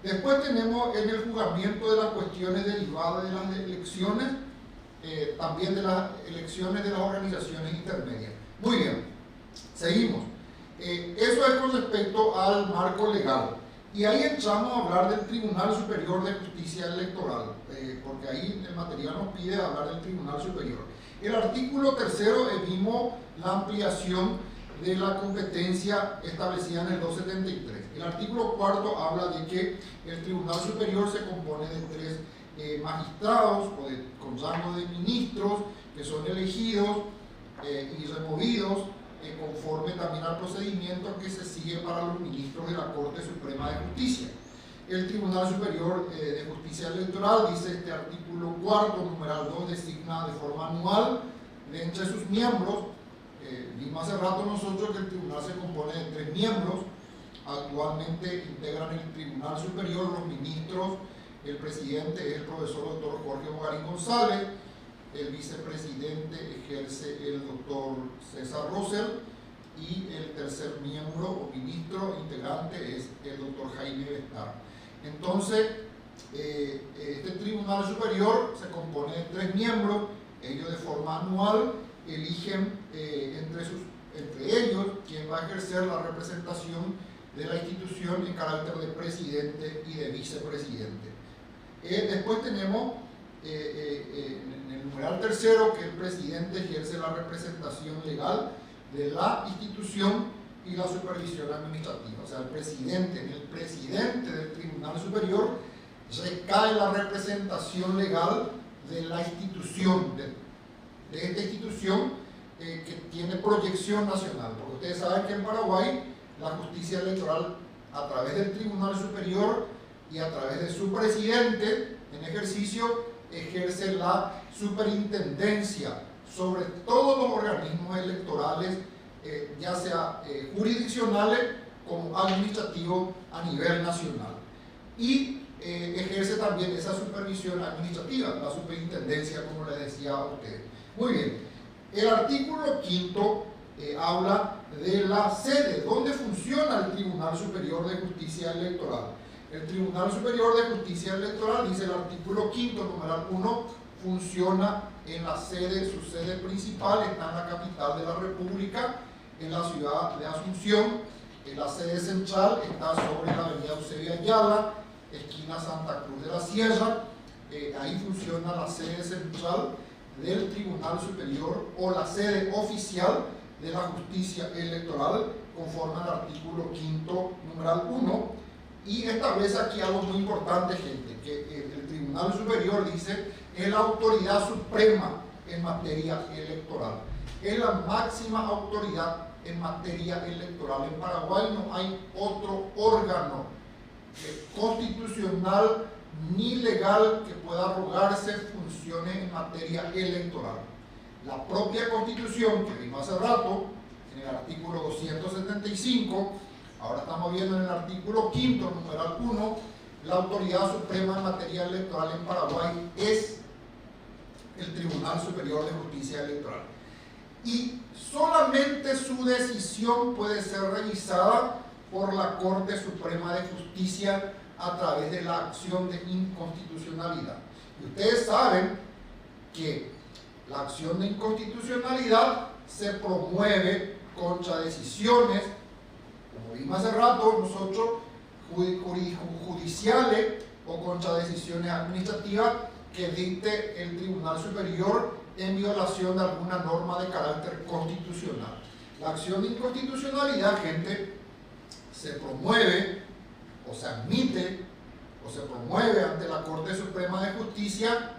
[SPEAKER 1] Después tenemos en el juzgamiento de las cuestiones derivadas de las elecciones, también de las elecciones de las organizaciones intermedias. Muy bien, seguimos. Eso es con respecto al marco legal. Y ahí entramos a hablar del Tribunal Superior de Justicia Electoral, porque ahí el material nos pide hablar del Tribunal Superior. El artículo 3º vimos la ampliación de la competencia establecida en el 273. El artículo 4º habla de que el Tribunal Superior se compone de 3 magistrados con rango de ministros que son elegidos y removidos conforme también al procedimiento que se sigue para los ministros de la Corte Suprema de Justicia. El Tribunal Superior de Justicia Electoral, dice este artículo 4º, numeral 2, designa de forma anual de entre sus miembros. Vimos hace rato nosotros que el tribunal se compone de 3 miembros. Actualmente integran el Tribunal Superior los ministros, el presidente es el profesor Dr. Jorge Bogarín González, el vicepresidente ejerce el doctor César Rosell y el tercer miembro o ministro integrante es el doctor Jaime Bestar. Entonces, este Tribunal Superior se compone de 3 miembros, ellos de forma anual eligen entre ellos quien va a ejercer la representación de la institución en carácter de presidente y de vicepresidente. Después tenemos en el numeral 3º que el presidente ejerce la representación legal de la institución y la supervisión administrativa. O sea, en el presidente del Tribunal Superior recae la representación legal de la institución, de esta institución que tiene proyección nacional. Porque ustedes saben que en Paraguay la justicia electoral, a través del Tribunal Superior y a través de su presidente en ejercicio, ejerce la superintendencia sobre todos los organismos electorales, ya sea jurisdiccionales como administrativos a nivel nacional. Y ejerce también esa supervisión administrativa, la superintendencia, como les decía a ustedes. Muy bien, el artículo 5º habla de la sede, donde funciona el Tribunal Superior de Justicia Electoral. El Tribunal Superior de Justicia Electoral, dice el artículo 5º, numeral 1, funciona en la sede, su sede principal está en la capital de la República, en la ciudad de Asunción. La sede central está sobre la avenida Eusebio Ayala, esquina Santa Cruz de la Sierra. Ahí funciona la sede central del Tribunal Superior o la sede oficial de la justicia electoral, conforme al artículo 5º, numeral 1, y establece aquí algo muy importante, gente, que el Tribunal Superior, dice, es la autoridad suprema en materia electoral. Es la máxima autoridad en materia electoral. En Paraguay no hay otro órgano constitucional ni legal que pueda arrogarse funciones en materia electoral. La propia Constitución, que vimos hace rato, en el artículo 275, ahora estamos viendo en el artículo 5º, numeral 1, la autoridad suprema en materia electoral en Paraguay es el Tribunal Superior de Justicia Electoral. Y solamente su decisión puede ser revisada por la Corte Suprema de Justicia a través de la acción de inconstitucionalidad. Y ustedes saben que la acción de inconstitucionalidad se promueve contra decisiones, como vimos hace rato nosotros, judiciales o contra decisiones administrativas que dicte el Tribunal Superior en violación de alguna norma de carácter constitucional. La acción de inconstitucionalidad, gente, se promueve o se admite o se promueve ante la Corte Suprema de Justicia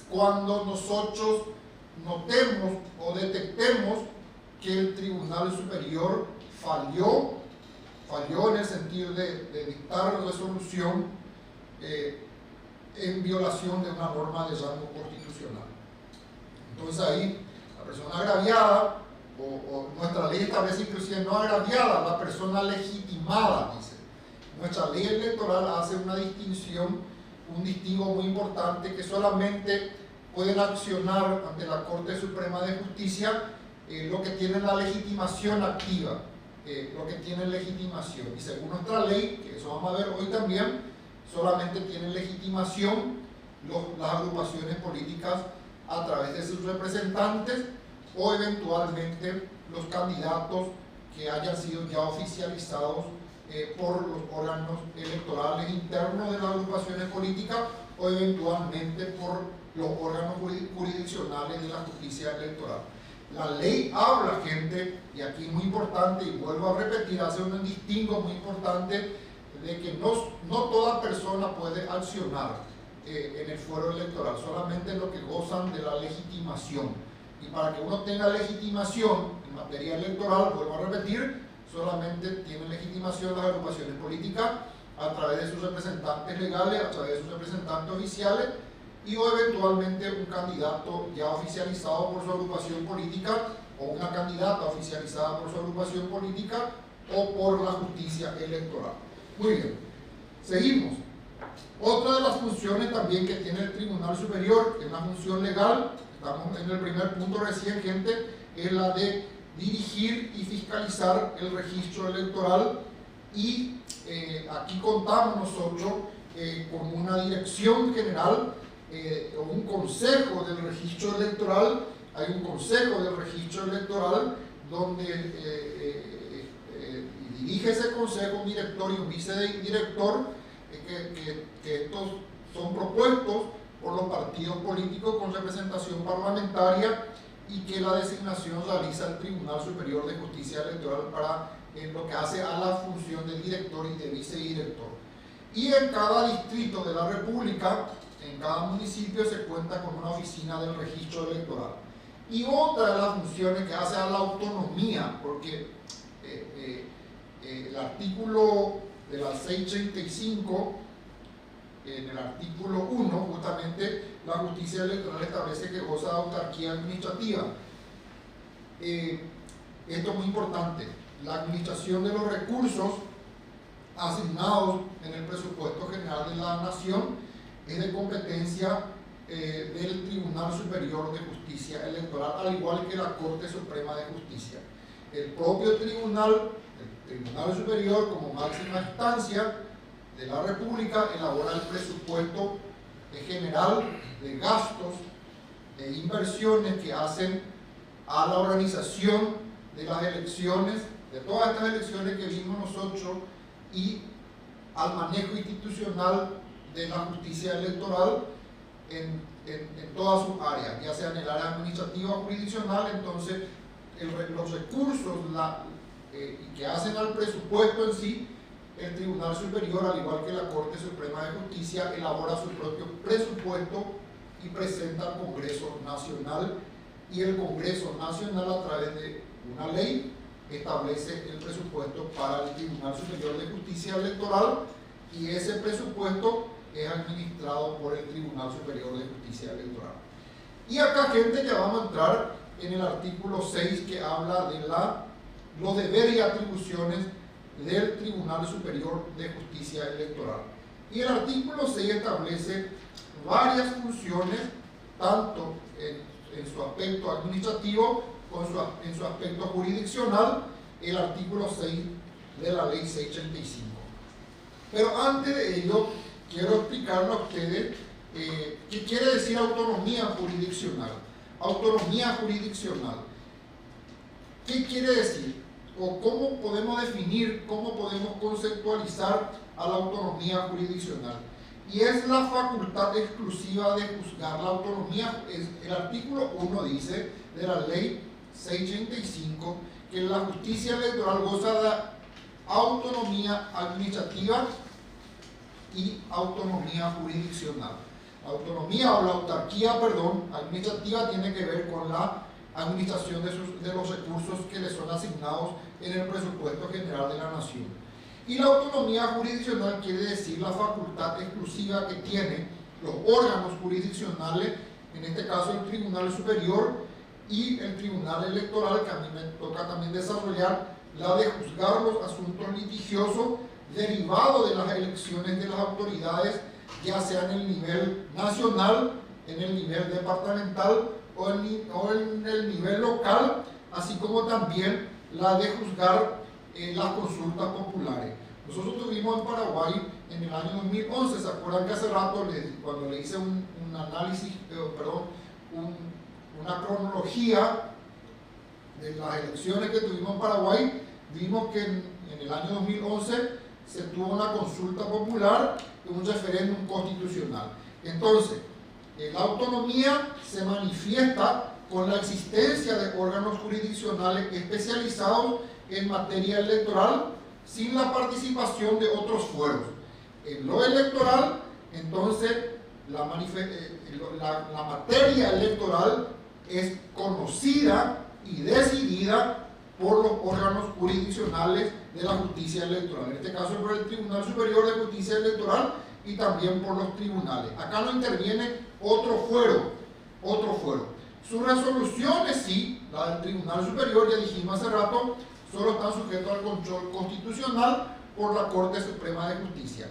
[SPEAKER 1] cuando nosotros notemos o detectemos que el Tribunal Superior falló en el sentido de dictar resolución en violación de una norma de rango constitucional. Entonces ahí la persona agraviada, o nuestra ley establece inclusive no agraviada, la persona legitimada, dice. Nuestra ley electoral hace una distinción, un distingo muy importante, que solamente pueden accionar ante la Corte Suprema de Justicia lo que tienen la legitimación activa, lo que tienen legitimación. Y según nuestra ley, que eso vamos a ver hoy también, solamente tienen legitimación las agrupaciones políticas a través de sus representantes o eventualmente los candidatos que hayan sido ya oficializados por los órganos electorales internos de las agrupaciones políticas o eventualmente por los órganos jurisdiccionales de la justicia electoral. La ley habla, gente, y aquí es muy importante, y vuelvo a repetir, hace un distingo muy importante de que no toda persona puede accionar en el fuero electoral, solamente los que gozan de la legitimación. Y para que uno tenga legitimación en materia electoral, vuelvo a repetir, solamente tienen legitimación las agrupaciones políticas a través de sus representantes legales, a través de sus representantes oficiales y o eventualmente un candidato ya oficializado por su agrupación política o una candidata oficializada por su agrupación política o por la justicia electoral. Muy bien, seguimos. Otra de las funciones también que tiene el Tribunal Superior, que es una función legal, estamos en el primer punto recién, gente, es la de dirigir y fiscalizar el registro electoral y aquí contamos nosotros con una dirección general o un consejo del registro electoral. Hay un consejo del registro electoral donde dirige ese consejo un director y un vicedirector que estos son propuestos por los partidos políticos con representación parlamentaria y que la designación realiza el Tribunal Superior de Justicia Electoral para lo que hace a la función de director y de vicedirector. Y en cada distrito de la República, en cada municipio, se cuenta con una oficina del registro electoral. Y otra de las funciones que hace a la autonomía, porque el artículo de la 635, en el artículo 1, justamente la justicia electoral establece que goza de autarquía administrativa. Esto es muy importante. La administración de los recursos asignados en el presupuesto general de la Nación es de competencia del Tribunal Superior de Justicia Electoral, al igual que la Corte Suprema de Justicia. El propio Tribunal Superior, como máxima instancia de la República, elabora el presupuesto general de gastos e inversiones que hacen a la organización de las elecciones, de todas estas elecciones que vimos nosotros, y al manejo institucional de la justicia electoral en todas sus áreas, ya sea en el área administrativa o jurisdiccional. Entonces los recursos que hacen al presupuesto en sí, el Tribunal Superior, al igual que la Corte Suprema de Justicia, elabora su propio presupuesto y presenta al Congreso Nacional, y el Congreso Nacional, a través de una ley, establece el presupuesto para el Tribunal Superior de Justicia Electoral, y ese presupuesto es administrado por el Tribunal Superior de Justicia Electoral. Y acá, gente, ya vamos a entrar en el artículo 6, que habla de los deberes y atribuciones del Tribunal Superior de Justicia Electoral. Y el artículo 6 establece varias funciones, tanto en su aspecto administrativo como en su aspecto jurisdiccional, el artículo 6 de la Ley 635. Pero antes de ello, quiero explicarle a ustedes qué quiere decir autonomía jurisdiccional. Autonomía jurisdiccional, ¿qué quiere decir? O cómo podemos definir, cómo podemos conceptualizar a la autonomía jurisdiccional. Y es la facultad exclusiva de juzgar. La autonomía, el artículo 1 dice de la Ley 635 que la justicia electoral goza de autonomía administrativa y autonomía jurisdiccional. Autonomía o la autarquía, administrativa tiene que ver con la administración de los recursos que le son asignados en el presupuesto general de la Nación. Y la autonomía jurisdiccional quiere decir la facultad exclusiva que tienen los órganos jurisdiccionales, en este caso el Tribunal Superior y el Tribunal Electoral, que a mí me toca también desarrollar, la de juzgar los asuntos litigiosos derivados de las elecciones de las autoridades, ya sea en el nivel nacional, en el nivel departamental o en el nivel local, así como también la de juzgar las consultas populares. Nosotros tuvimos en Paraguay en el año 2011, ¿se acuerdan que hace rato cuando le hice un análisis, una cronología de las elecciones que tuvimos en Paraguay, vimos que en el año 2011 se tuvo una consulta popular y un referéndum constitucional. Entonces, la autonomía se manifiesta con la existencia de órganos jurisdiccionales especializados en materia electoral sin la participación de otros fueros. En lo electoral, entonces, la materia electoral es conocida y decidida por los órganos jurisdiccionales de la justicia electoral, en este caso por el Tribunal Superior de Justicia Electoral y también por los tribunales. Acá no interviene otro fuero. Sus resoluciones, sí, la del Tribunal Superior, ya dijimos hace rato, solo están sujetos al control constitucional por la Corte Suprema de Justicia.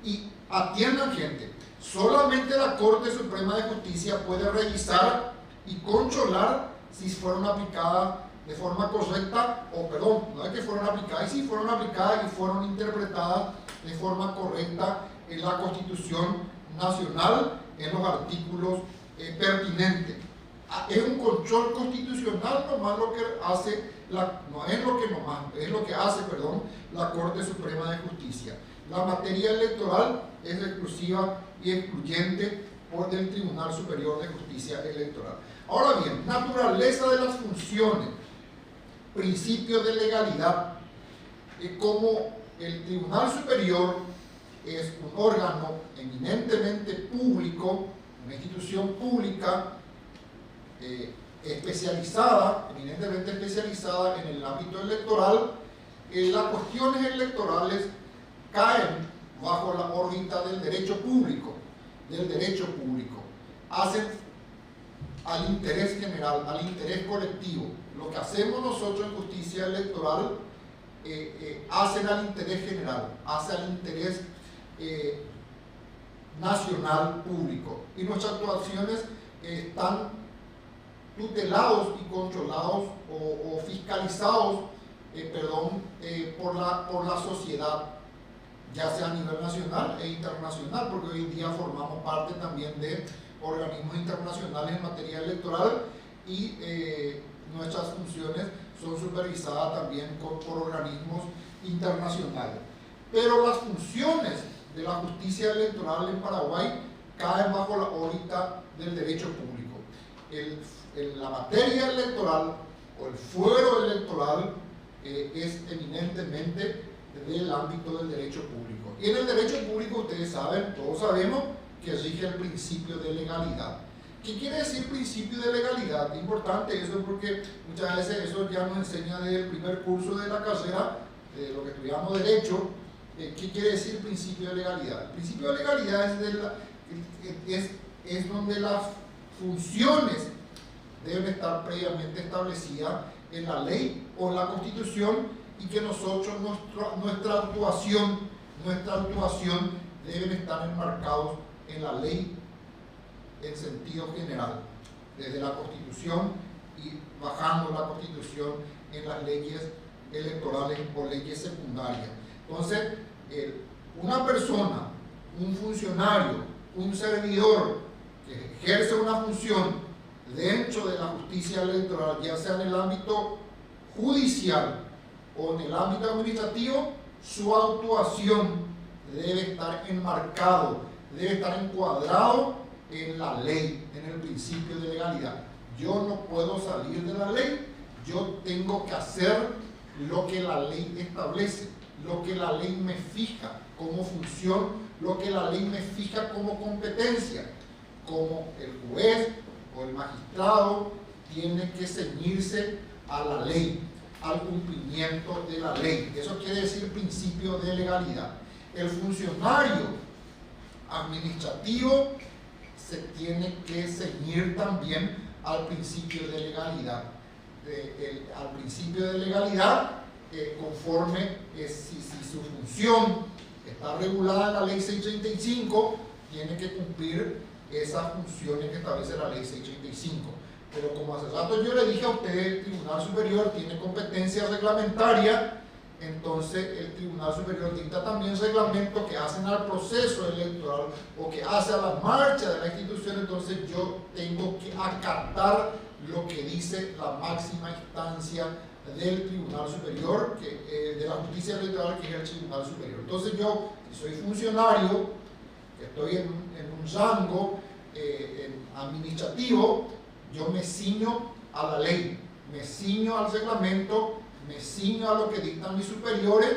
[SPEAKER 1] Y atiendan, gente, solamente la Corte Suprema de Justicia puede revisar y controlar si fueron aplicadas de forma correcta, o perdón, no es que fueron aplicadas, y si fueron aplicadas y fueron interpretadas de forma correcta en la Constitución Nacional, en los artículos pertinentes. Es un control constitucional nomás lo que hace, es lo que hace la Corte Suprema de Justicia. La materia electoral es exclusiva y excluyente por el Tribunal Superior de Justicia Electoral. Ahora bien, naturaleza de las funciones, principios de legalidad, como el Tribunal Superior es un órgano eminentemente público, una institución pública eminentemente especializada en el ámbito electoral, las cuestiones electorales caen bajo la órbita del derecho público, hacen al interés general, al interés colectivo. Lo que hacemos nosotros en justicia electoral hacen al interés general, hace al interés nacional público, y nuestras actuaciones están tutelados y controlados o fiscalizados por la sociedad, ya sea a nivel nacional e internacional, porque hoy en día formamos parte también de organismos internacionales en materia electoral y nuestras funciones son supervisadas también por organismos internacionales. Pero las funciones de la justicia electoral en Paraguay caen bajo la órbita del derecho público. La materia electoral o el fuero electoral es eminentemente del ámbito del derecho público. Y en el derecho público, ustedes saben, todos sabemos, que rige el principio de legalidad. ¿Qué quiere decir principio de legalidad? Es importante eso porque muchas veces eso ya nos enseña desde el primer curso de la carrera, de lo que estudiamos derecho. ¿Qué quiere decir principio de legalidad? El principio de legalidad es donde las funciones deben estar previamente establecidas en la ley o en la Constitución, y que nosotros, nuestra actuación deben estar enmarcados en la ley en sentido general, desde la Constitución y bajando la Constitución en las leyes electorales o leyes secundarias. Entonces, una persona, un funcionario, un servidor que ejerce una función dentro de la justicia electoral, ya sea en el ámbito judicial o en el ámbito administrativo, su actuación debe estar enmarcado, debe estar encuadrado en la ley, en el principio de legalidad. Yo no puedo salir de la ley, yo tengo que hacer lo que la ley establece, lo que la ley me fija como función, lo que la ley me fija como competencia. Como el juez o el magistrado tiene que ceñirse a la ley, al cumplimiento de la ley. Eso quiere decir principio de legalidad. El funcionario administrativo se tiene que ceñir también al principio de legalidad. Al principio de legalidad, conforme si su función está regulada en la ley 635, tiene que cumplir esas funciones que establece la ley 635. Pero como hace rato yo le dije a usted, el Tribunal Superior tiene competencia reglamentaria, entonces el Tribunal Superior dicta también reglamentos que hacen al proceso electoral o que hace a la marcha de la institución. Entonces yo tengo que acatar lo que dice la máxima instancia del Tribunal Superior, de la Justicia Electoral, que es el Tribunal Superior. Entonces yo, si soy funcionario, que estoy en un rango administrativo, yo me ciño a la ley, me ciño al reglamento, me ciño a lo que dictan mis superiores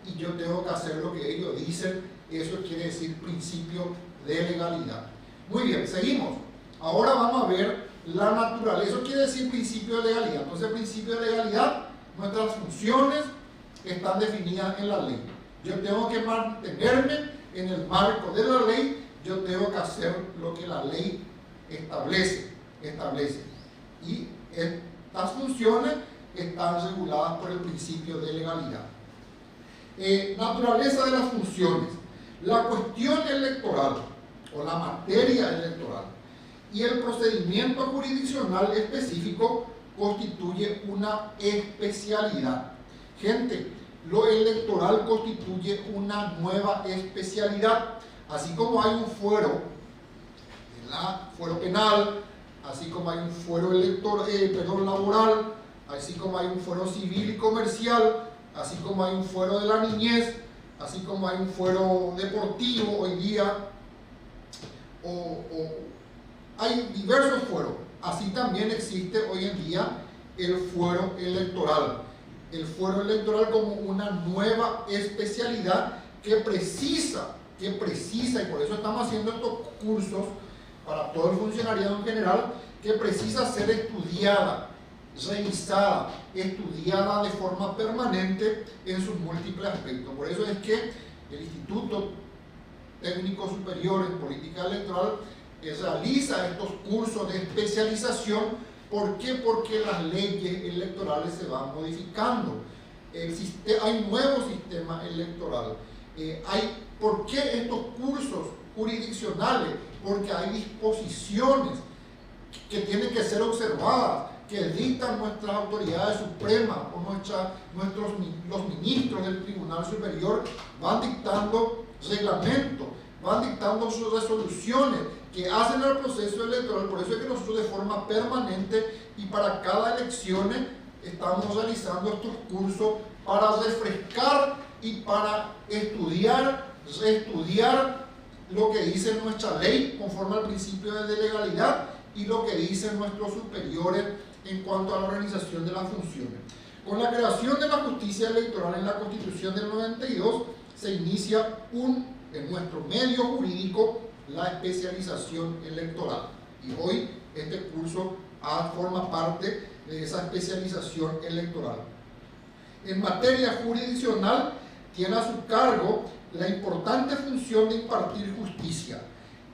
[SPEAKER 1] y yo tengo que hacer lo que ellos dicen. Eso quiere decir principio de legalidad. Muy bien, seguimos. Ahora vamos a ver la naturaleza. Eso quiere decir principio de legalidad. Entonces, el principio de legalidad, nuestras funciones están definidas en la ley. Yo tengo que mantenerme en el marco de la ley, yo tengo que hacer lo que la ley establece. Y estas funciones están reguladas por el principio de legalidad. Naturaleza de las funciones. La cuestión electoral o la materia electoral y el procedimiento jurisdiccional específico constituye una especialidad. Gente, lo electoral constituye una nueva especialidad. Así como hay un fuero, fuero penal, así como hay un fuero laboral, así como hay un fuero civil y comercial, así como hay un fuero de la niñez, así como hay un fuero deportivo hoy día, hay diversos fueros. Así también existe hoy en día el fuero electoral. El fuero electoral como una nueva especialidad que precisa, y por eso estamos haciendo estos cursos para todo el funcionariado en general, que precisa ser estudiada, revisada, estudiada de forma permanente en sus múltiples aspectos. Por eso es que el Instituto Técnico Superior en Política Electoral realiza estos cursos de especialización. ¿Por qué? Porque las leyes electorales se van modificando. Hay nuevo sistema electoral. ¿Por qué estos cursos jurisdiccionales? Porque hay disposiciones que tienen que ser observadas, que dictan nuestras autoridades supremas o los ministros del Tribunal Superior van dictando reglamentos, van dictando sus resoluciones que hacen el proceso electoral. Por eso es que nosotros de forma permanente y para cada elección estamos realizando estos cursos para refrescar y para reestudiar lo que dice nuestra ley conforme al principio de legalidad y lo que dicen nuestros superiores en cuanto a la organización de las funciones. Con la creación de la justicia electoral en la Constitución del 92 se inicia en nuestro medio jurídico la especialización electoral. Y hoy este curso forma parte de esa especialización electoral. En materia jurisdiccional tiene a su cargo la importante función de impartir justicia.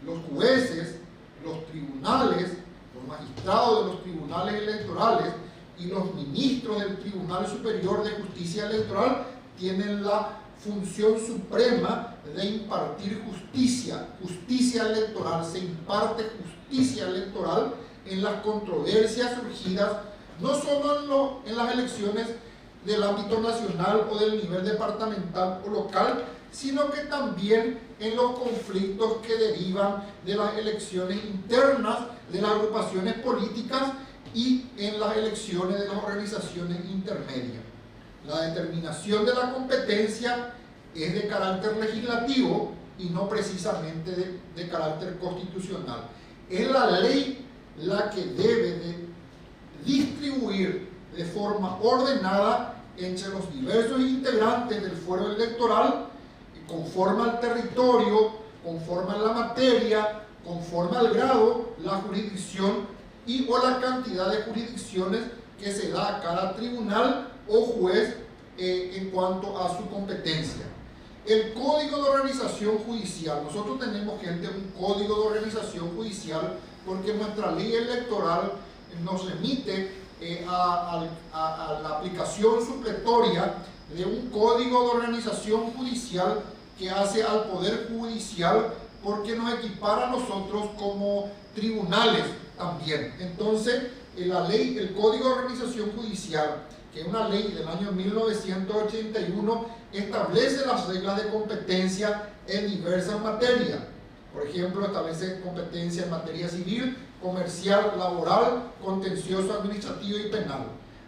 [SPEAKER 1] Los jueces, los tribunales, los magistrados de los tribunales electorales y los ministros del Tribunal Superior de Justicia Electoral tienen la función suprema de impartir justicia electoral. Se imparte justicia electoral en las controversias surgidas no solo en las elecciones del ámbito nacional o del nivel departamental o local, sino que también en los conflictos que derivan de las elecciones internas de las agrupaciones políticas y en las elecciones de las organizaciones intermedias. La determinación de la competencia es de carácter legislativo y no precisamente de carácter constitucional. Es la ley la que debe de distribuir de forma ordenada entre los diversos integrantes del fuero electoral, conforme al territorio, conforme a la materia, conforme al grado, la jurisdicción o la cantidad de jurisdicciones que se da a cada tribunal o juez en cuanto a su competencia. El Código de Organización Judicial. Nosotros tenemos, gente, un Código de Organización Judicial porque nuestra ley electoral nos remite a la aplicación supletoria de un Código de Organización Judicial que hace al Poder Judicial, porque nos equipara a nosotros como tribunales también. Entonces, el Código de Organización Judicial, que es una ley del año 1981, establece las reglas de competencia en diversas materias. Por ejemplo, establece competencia en materia civil, comercial, laboral, contencioso, administrativo y penal.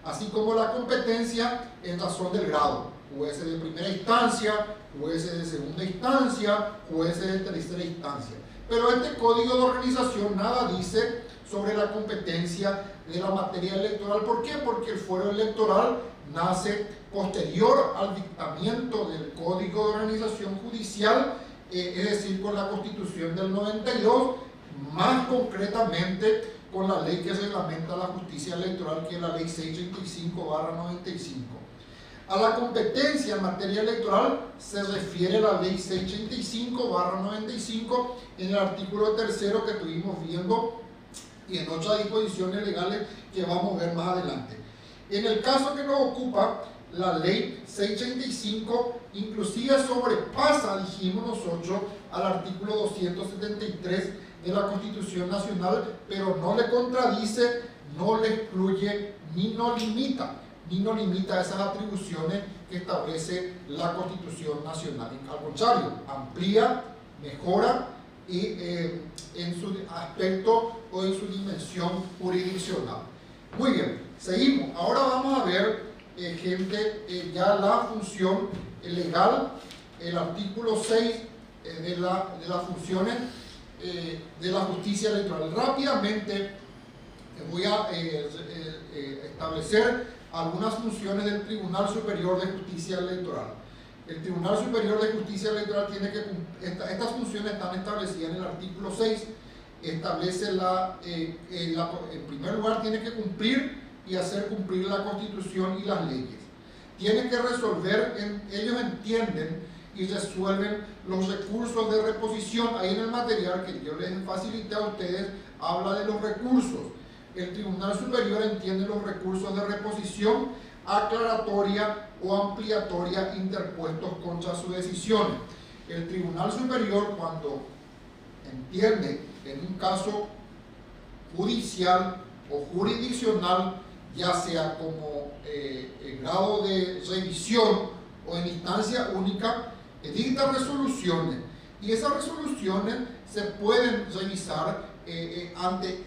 [SPEAKER 1] así como la competencia en razón del grado, jueces de primera instancia, jueces de segunda instancia, jueces de tercera instancia. Pero este código de organización nada dice sobre la competencia de la materia electoral. ¿Por qué? Porque el fuero electoral nace posterior al dictamiento del Código de Organización Judicial, es decir, con la Constitución del 92, más concretamente con la ley que reglamenta la justicia electoral, que es la ley 685/95. A la competencia en materia electoral se refiere la ley 685/95 en el artículo 3 que estuvimos viendo y en otras disposiciones legales que vamos a ver más adelante. En el caso que nos ocupa, la ley 685 inclusive sobrepasa, dijimos nosotros, al artículo 273 de la Constitución Nacional, pero no le contradice, no le excluye, ni no limita esas atribuciones que establece la Constitución Nacional. Al contrario, amplía, mejora y en su aspecto o en su dimensión jurisdiccional. Muy bien, seguimos. Ahora vamos a ver, ya la función legal, el artículo 6 de las funciones de la justicia electoral. Rápidamente voy a establecer algunas funciones del Tribunal Superior de Justicia Electoral. El Tribunal Superior de Justicia Electoral tiene que estas funciones están establecidas en el artículo 6. Establece en primer lugar, tiene que cumplir y hacer cumplir la Constitución y las leyes. Tiene que resolver, ellos entienden y resuelven los recursos de reposición. Ahí en el material que yo les facilité a ustedes, habla de los recursos. El Tribunal Superior entiende los recursos de reposición, aclaratoria o ampliatoria interpuestos contra sus decisiones. El Tribunal Superior, cuando entiende en un caso judicial o jurisdiccional, ya sea como grado de revisión o en instancia única, dicta resoluciones, y esas resoluciones se pueden revisar ante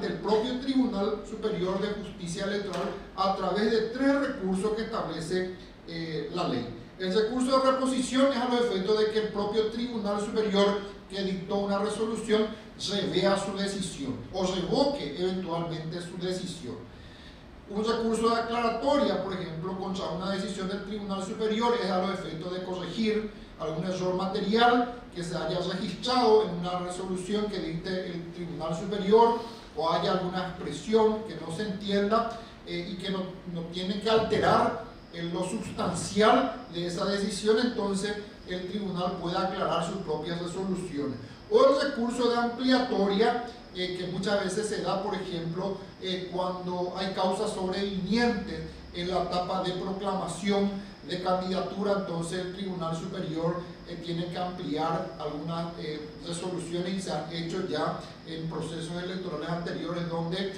[SPEAKER 1] el propio Tribunal Superior de Justicia Electoral a través de 3 recursos que establece la ley. El recurso de reposición es a los efectos de que el propio Tribunal Superior que dictó una resolución revea su decisión o revoque eventualmente su decisión. Un recurso de aclaratoria, por ejemplo, contra una decisión del Tribunal Superior, es a los efectos de corregir algún error material que se haya registrado en una resolución que dicte el Tribunal Superior, o haya alguna expresión que no se entienda y que no tiene que alterar lo sustancial de esa decisión. Entonces el tribunal puede aclarar sus propias resoluciones. O el recurso de ampliatoria, que muchas veces se da, por ejemplo, cuando hay causas sobrevinientes en la etapa de proclamación de candidatura. Entonces el Tribunal Superior tiene que ampliar algunas resoluciones, y se han hecho ya en procesos electorales anteriores donde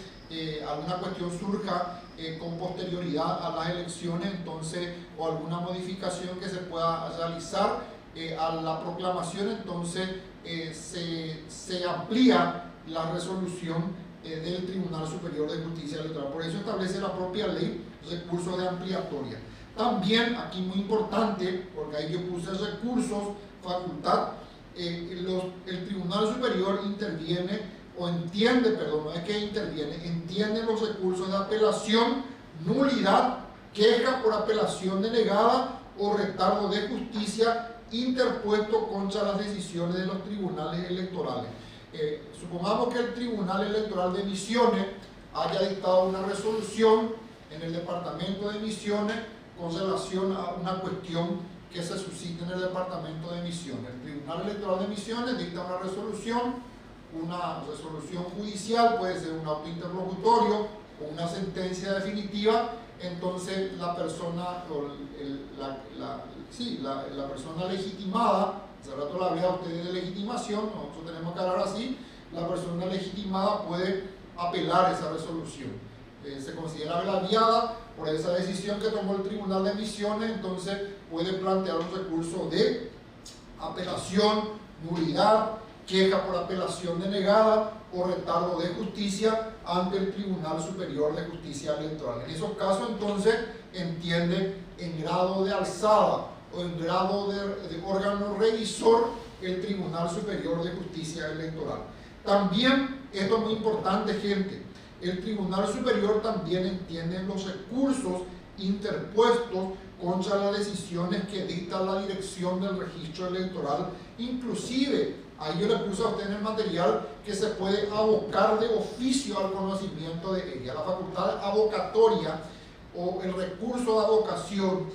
[SPEAKER 1] alguna cuestión surja con posterioridad a las elecciones, entonces, o alguna modificación que se pueda realizar a la proclamación, entonces se amplía la resolución del Tribunal Superior de Justicia Electoral. Por eso establece la propia ley recursos de ampliatoria. También, aquí muy importante, porque ahí yo puse recursos, facultad, el Tribunal Superior interviene, o entiende, perdón, no es que interviene, entiende los recursos de apelación, nulidad, queja por apelación denegada o retardo de justicia interpuesto contra las decisiones de los tribunales electorales. Supongamos que el Tribunal Electoral de Misiones haya dictado una resolución en el Departamento de Misiones con relación a una cuestión que se suscita en el Departamento de Misiones. El Tribunal Electoral de Misiones dicta una resolución judicial, puede ser un auto interlocutorio o una sentencia definitiva. Entonces la persona, la persona legitimada, hace rato la hablé a ustedes de legitimación, nosotros tenemos que hablar así, la persona legitimada puede apelar esa resolución. Se considera agraviada por esa decisión que tomó el Tribunal de Misiones, entonces puede plantear un recurso de apelación, nulidad, queja por apelación denegada o retardo de justicia ante el Tribunal Superior de Justicia Electoral. En esos casos, entonces, entiende en grado de alzada o en grado de órgano revisor el Tribunal Superior de Justicia Electoral. También, esto es muy importante, gente, el Tribunal Superior también entiende los recursos interpuestos contra las decisiones que dicta la dirección del registro electoral. Inclusive, ahí yo le puse a usted en el material que se puede abocar de oficio al conocimiento de ella. La facultad abocatoria o el recurso de abocación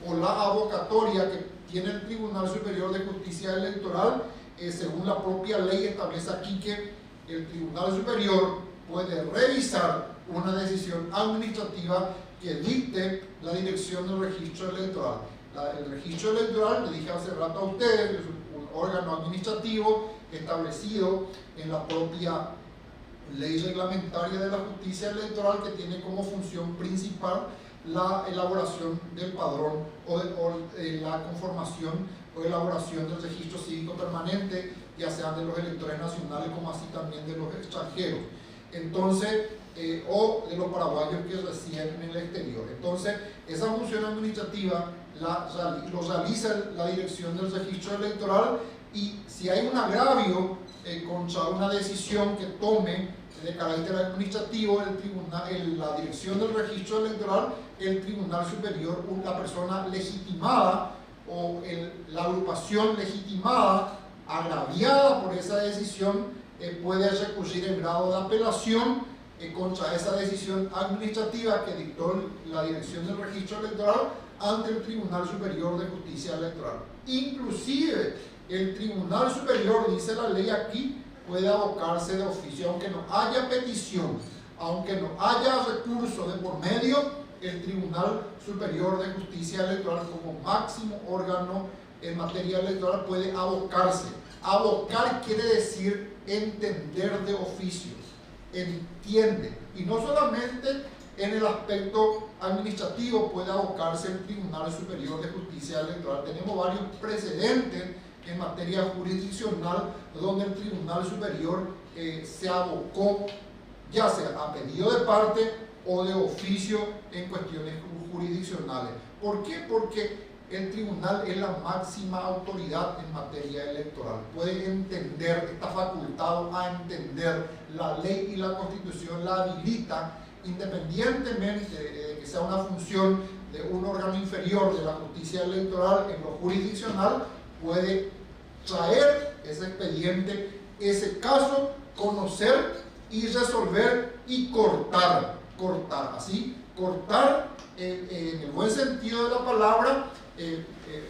[SPEAKER 1] o la abocatoria que tiene el Tribunal Superior de Justicia Electoral, según la propia ley establece aquí que el Tribunal Superior puede revisar una decisión administrativa que dicte la dirección del registro electoral. El registro electoral, le dije hace rato a ustedes, es un órgano administrativo establecido en la propia ley reglamentaria de la justicia electoral, que tiene como función principal la elaboración del padrón o la conformación o elaboración del registro cívico permanente, ya sean de los electores nacionales como así también de los extranjeros. Entonces, o de los paraguayos que residen en el exterior. Entonces, esa función administrativa lo realiza la dirección del registro electoral, y si hay un agravio contra una decisión que tome de carácter administrativo la dirección del registro electoral, el Tribunal Superior, la persona legitimada o la agrupación legitimada, agraviada por esa decisión, puede recurrir en grado de apelación contra esa decisión administrativa que dictó la dirección del registro electoral ante el Tribunal Superior de Justicia Electoral. Inclusive el Tribunal Superior, dice la ley aquí, puede abocarse de oficio, aunque no haya petición, aunque no haya recurso de por medio, el Tribunal Superior de Justicia Electoral como máximo órgano en materia electoral puede abocarse. Abocar quiere decir entender de oficio, entiende, y no solamente en el aspecto administrativo puede abocarse el Tribunal Superior de Justicia Electoral. Tenemos varios precedentes en materia jurisdiccional donde el Tribunal Superior se abocó, ya sea a pedido de parte o de oficio, en cuestiones jurisdiccionales. ¿Por qué? Porque el tribunal es la máxima autoridad en materia electoral. Puede entender, está facultado a entender la ley, y la Constitución la habilita, independientemente de que sea una función de un órgano inferior de la justicia electoral en lo jurisdiccional, puede traer ese expediente, ese caso, conocer y resolver y cortar, así, cortar en el buen sentido de la palabra,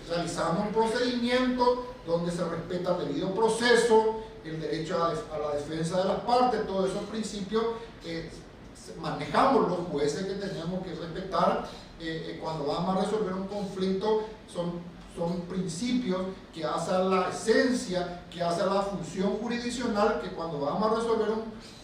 [SPEAKER 1] realizando un procedimiento donde se respeta el debido proceso, el derecho a la defensa de las partes, todos esos principios manejamos los jueces que tenemos que respetar cuando vamos a resolver un conflicto. Son principios que hacen la esencia, que hacen la función jurisdiccional, que cuando vamos a resolver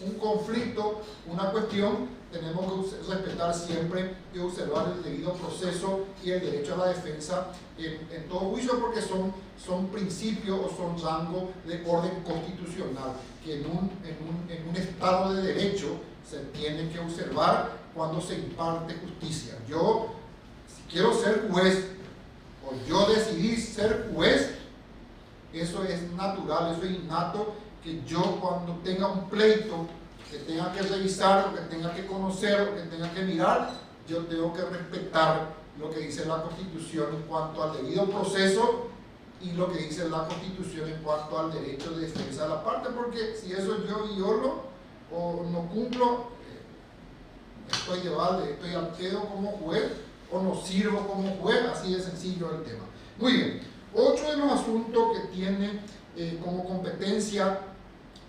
[SPEAKER 1] un conflicto, una cuestión, tenemos que respetar siempre y observar el debido proceso y el derecho a la defensa en todo juicio, porque son principios o son rangos de orden constitucional que en un Estado de Derecho se tiene que observar cuando se imparte justicia. Yo, si quiero ser juez, o yo decidí ser juez, eso es natural, eso es innato, que yo cuando tenga un pleito que tenga que revisar, o que tenga que conocer, o que tenga que mirar, yo tengo que respetar lo que dice la Constitución en cuanto al debido proceso y lo que dice la Constitución en cuanto al derecho de defensa de la parte, porque si eso yo violo o no cumplo, estoy al pedo como juez, o no sirvo como juez, así de sencillo el tema. Muy bien, otro de los asuntos que tiene como competencia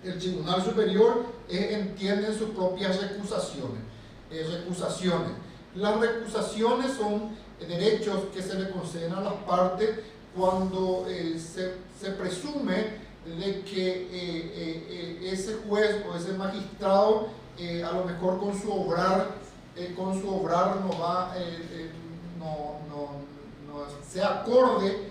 [SPEAKER 1] el Tribunal Superior entiende sus propias recusaciones. Las recusaciones son derechos que se le conceden a las partes cuando se presume de que ese juez o ese magistrado a lo mejor con su obrar no sea acorde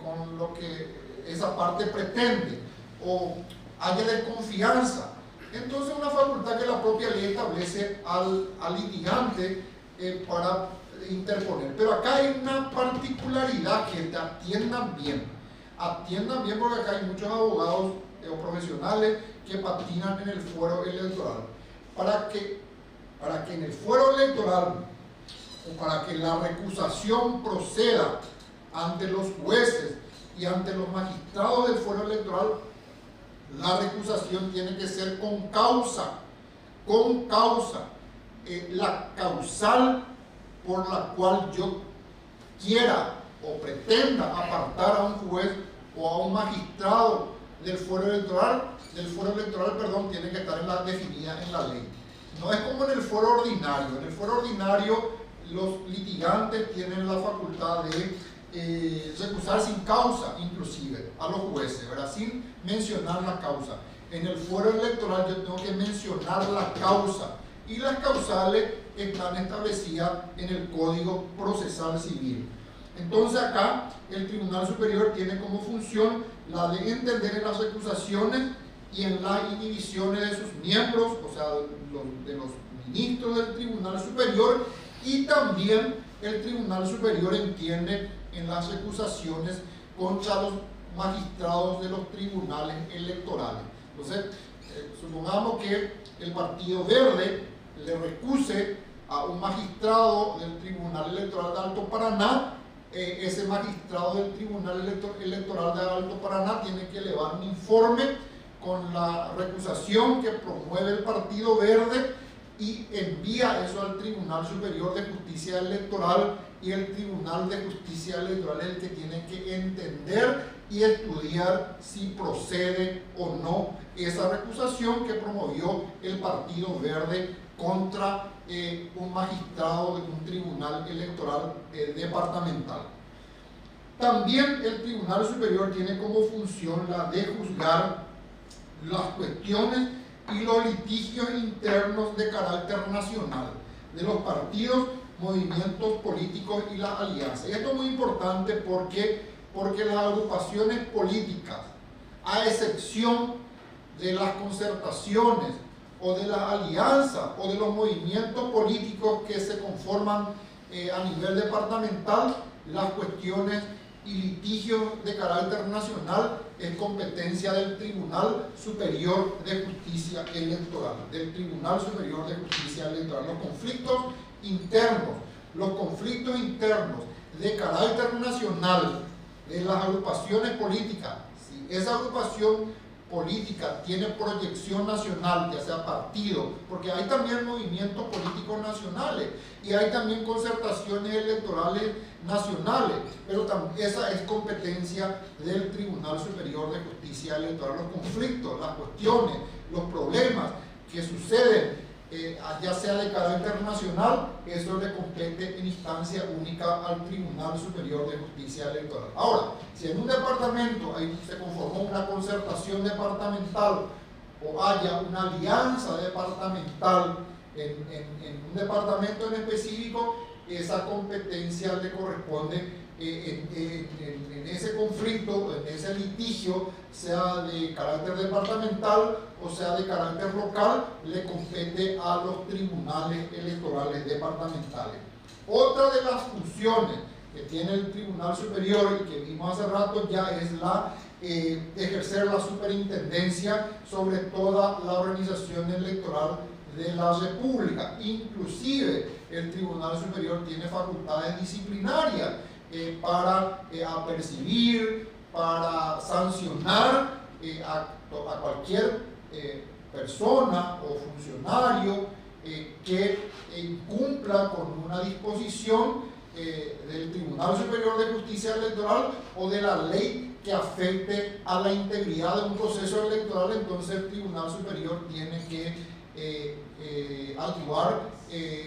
[SPEAKER 1] con lo que esa parte pretende, o haya desconfianza. Entonces una facultad que la propia ley establece al litigante para interponer. Pero acá hay una particularidad que te atiendan bien porque acá hay muchos abogados o profesionales que patinan en el fuero electoral. Para que en el fuero electoral o para que la recusación proceda ante los jueces y ante los magistrados del fuero electoral, la recusación tiene que ser con causa. La causal por la cual yo quiera o pretenda apartar a un juez o a un magistrado del fuero electoral, tiene que estar definida en la ley. No es como en el fuero ordinario. En el fuero ordinario los litigantes tienen la facultad de recusar sin causa, inclusive, a los jueces, ¿verdad? Sin mencionar la causa. En el fuero electoral yo tengo que mencionar la causa, y las causales están establecidas en el Código Procesal Civil. Entonces acá el Tribunal Superior tiene como función la de entender en las recusaciones y en las inhibiciones de sus miembros, o sea, de los ministros del Tribunal Superior, y también el Tribunal Superior entiende en las recusaciones contra los magistrados de los tribunales electorales. Entonces, supongamos que el Partido Verde le recuse a un magistrado del Tribunal Electoral de Alto Paraná. Ese magistrado del Tribunal Electoral de Alto Paraná tiene que elevar un informe con la recusación que promueve el Partido Verde y envía eso al Tribunal Superior de Justicia Electoral, y el Tribunal de Justicia Electoral es el que tiene que entender y estudiar si procede o no esa recusación que promovió el Partido Verde contra un magistrado de un tribunal electoral departamental. También el Tribunal Superior tiene como función la de juzgar las cuestiones y los litigios internos de carácter nacional de los partidos, movimientos políticos y las alianzas. Y esto es muy importante porque las agrupaciones políticas, a excepción de las concertaciones o de las alianzas o de los movimientos políticos que se conforman a nivel departamental, las cuestiones y litigios de carácter nacional es competencia del Tribunal Superior de Justicia Electoral, Los conflictos internos de carácter nacional de las agrupaciones políticas, si esa agrupación política tiene proyección nacional, ya sea partido, porque hay también movimientos políticos nacionales y hay también concertaciones electorales nacionales, pero esa es competencia del Tribunal Superior de Justicia Electoral. Los conflictos, las cuestiones, los problemas que suceden, ya sea de carácter nacional, eso le compete en instancia única al Tribunal Superior de Justicia Electoral. Ahora, si en un departamento se conformó una concertación departamental o haya una alianza departamental en un departamento en específico, esa competencia le corresponde en ese conflicto, en ese litigio, sea de carácter departamental o sea de carácter local, le compete a los tribunales electorales departamentales. Otra de las funciones que tiene el Tribunal Superior y que vimos hace rato ya es la ejercer la superintendencia sobre toda la organización electoral de la República. Inclusive el Tribunal Superior tiene facultades disciplinarias para apercibir, para sancionar a cualquier persona o funcionario que incumpla con una disposición del Tribunal Superior de Justicia Electoral o de la ley que afecte a la integridad de un proceso electoral. Entonces el Tribunal Superior tiene que actuar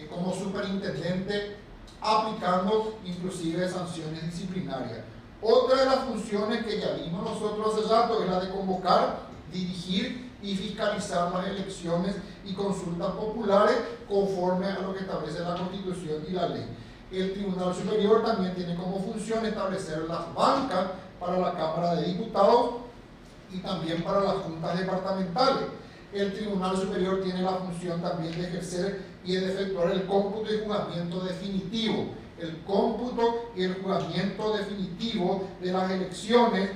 [SPEAKER 1] como superintendente, aplicando inclusive sanciones disciplinarias. Otra de las funciones que ya vimos nosotros hace rato es la de convocar, dirigir y fiscalizar las elecciones y consultas populares conforme a lo que establece la Constitución y la ley. El Tribunal Superior también tiene como función establecer las bancas para la Cámara de Diputados y también para las juntas departamentales. El Tribunal Superior tiene la función también de ejercer y de efectuar el cómputo y juzgamiento definitivo. El cómputo y el juzgamiento definitivo de las elecciones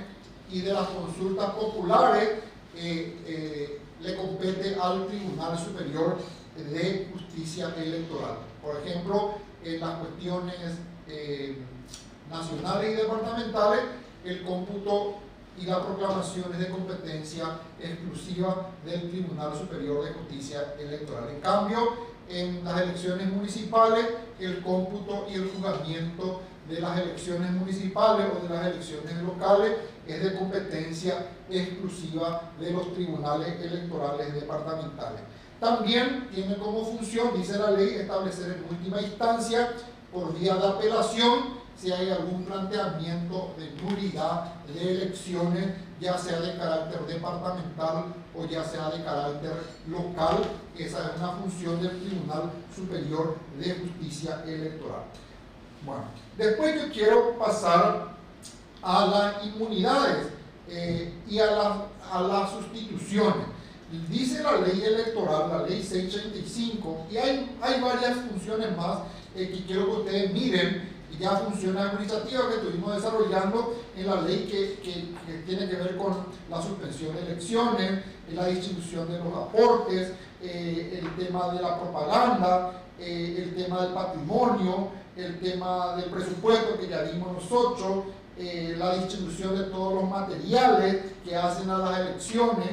[SPEAKER 1] y de las consultas populares le compete al Tribunal Superior de Justicia Electoral. Por ejemplo, en las cuestiones nacionales y departamentales, el cómputo y la proclamación es de competencia exclusiva del Tribunal Superior de Justicia Electoral. En cambio, en las elecciones municipales, el cómputo y el juzgamiento de las elecciones municipales o de las elecciones locales es de competencia exclusiva de los tribunales electorales departamentales. También tiene como función, dice la ley, establecer en última instancia, por vía de apelación, si hay algún planteamiento de nulidad de elecciones, ya sea de carácter departamental o ya sea de carácter local. Esa es una función del Tribunal Superior de Justicia Electoral. Bueno, después yo quiero pasar a las inmunidades y a las sustituciones. Dice la ley electoral, la ley 635, y hay varias funciones más que quiero que ustedes miren, y ya funciones administrativas que estuvimos desarrollando en la ley que tiene que ver con la suspensión de elecciones, la distribución de los aportes, el tema de la propaganda, el tema del patrimonio, el tema del presupuesto que ya vimos nosotros, la distribución de todos los materiales que hacen a las elecciones,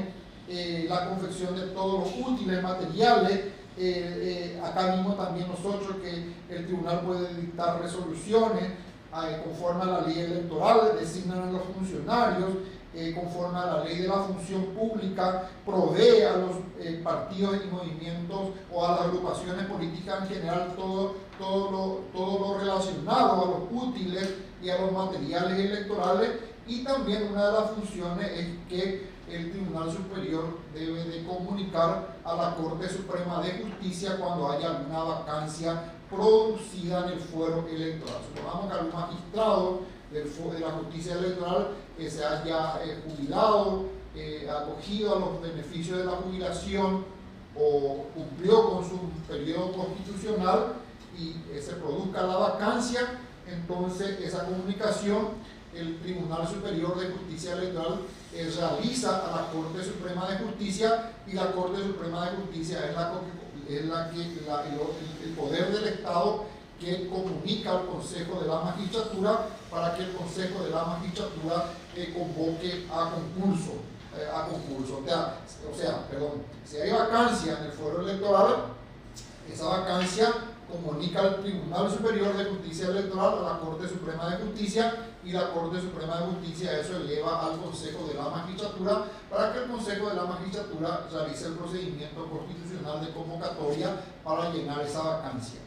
[SPEAKER 1] la confección de todos los útiles materiales. Acá mismo también nosotros que el tribunal puede dictar resoluciones conforme a la ley electoral, designan a los funcionarios, conforme a la ley de la función pública, provee a los partidos y movimientos o a las agrupaciones políticas en general todo lo relacionado a los útiles y a los materiales electorales. Y también una de las funciones es que el Tribunal Superior debe de comunicar a la Corte Suprema de Justicia cuando haya alguna vacancia producida en el fuero electoral. Supongamos que algún magistrado de la justicia electoral que se haya jubilado, acogido a los beneficios de la jubilación o cumplió con su periodo constitucional y se produzca la vacancia, entonces esa comunicación el Tribunal Superior de Justicia Electoral realiza a la Corte Suprema de Justicia, y la Corte Suprema de Justicia es el poder del Estado que comunica al Consejo de la Magistratura para que el Consejo de la Magistratura convoque a concurso. Si hay vacancia en el fuero electoral, esa vacancia comunica al Tribunal Superior de Justicia Electoral a la Corte Suprema de Justicia, y la Corte Suprema de Justicia eso eleva al Consejo de la Magistratura para que el Consejo de la Magistratura realice el procedimiento constitucional de convocatoria para llenar esa vacancia.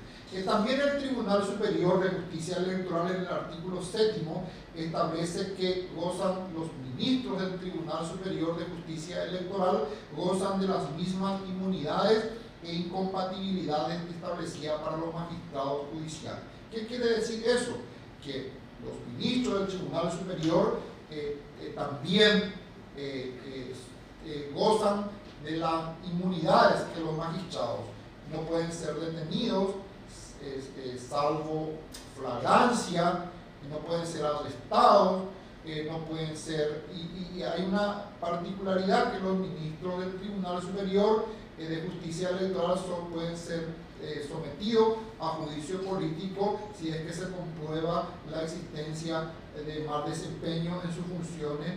[SPEAKER 1] También el Tribunal Superior de Justicia Electoral, en el artículo 7, establece que gozan los ministros del Tribunal Superior de Justicia Electoral, gozan de las mismas inmunidades e incompatibilidades establecidas para los magistrados judiciales. ¿Qué quiere decir eso? Que los ministros del Tribunal Superior también gozan de las inmunidades que los magistrados. No pueden ser detenidos salvo flagrancia, no pueden ser arrestados, no pueden ser, y hay una particularidad que los ministros del Tribunal Superior de Justicia Electoral pueden ser sometidos a juicio político si es que se comprueba la existencia de mal desempeño en sus funciones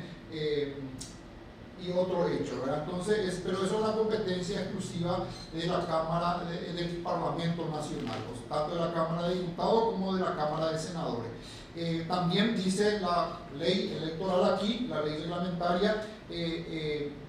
[SPEAKER 1] y otros hechos, ¿verdad? Entonces, pero eso es una competencia exclusiva de la Cámara del Parlamento Nacional, tanto de la Cámara de Diputados como de la Cámara de Senadores. También dice la ley electoral aquí, la ley reglamentaria,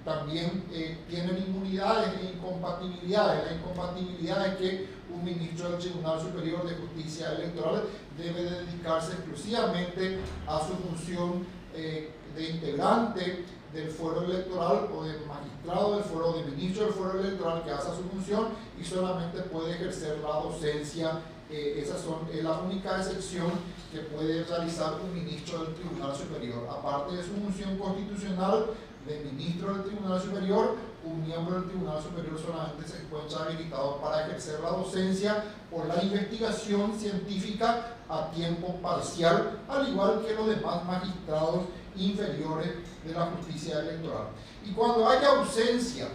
[SPEAKER 1] también tienen inmunidades e incompatibilidades. La incompatibilidad es que un ministro del Tribunal Superior de Justicia Electoral debe dedicarse exclusivamente a su función de integrante del fuero electoral o de magistrado del fuero, de ministro del fuero electoral que hace su función, y solamente puede ejercer la docencia. Es la única excepción que puede realizar un ministro del Tribunal Superior. Aparte de su función constitucional de ministro del Tribunal Superior, un miembro del Tribunal Superior solamente se encuentra habilitado para ejercer la docencia por la investigación científica a tiempo parcial, al igual que los demás magistrados inferiores de la justicia electoral. Y cuando haya ausencia,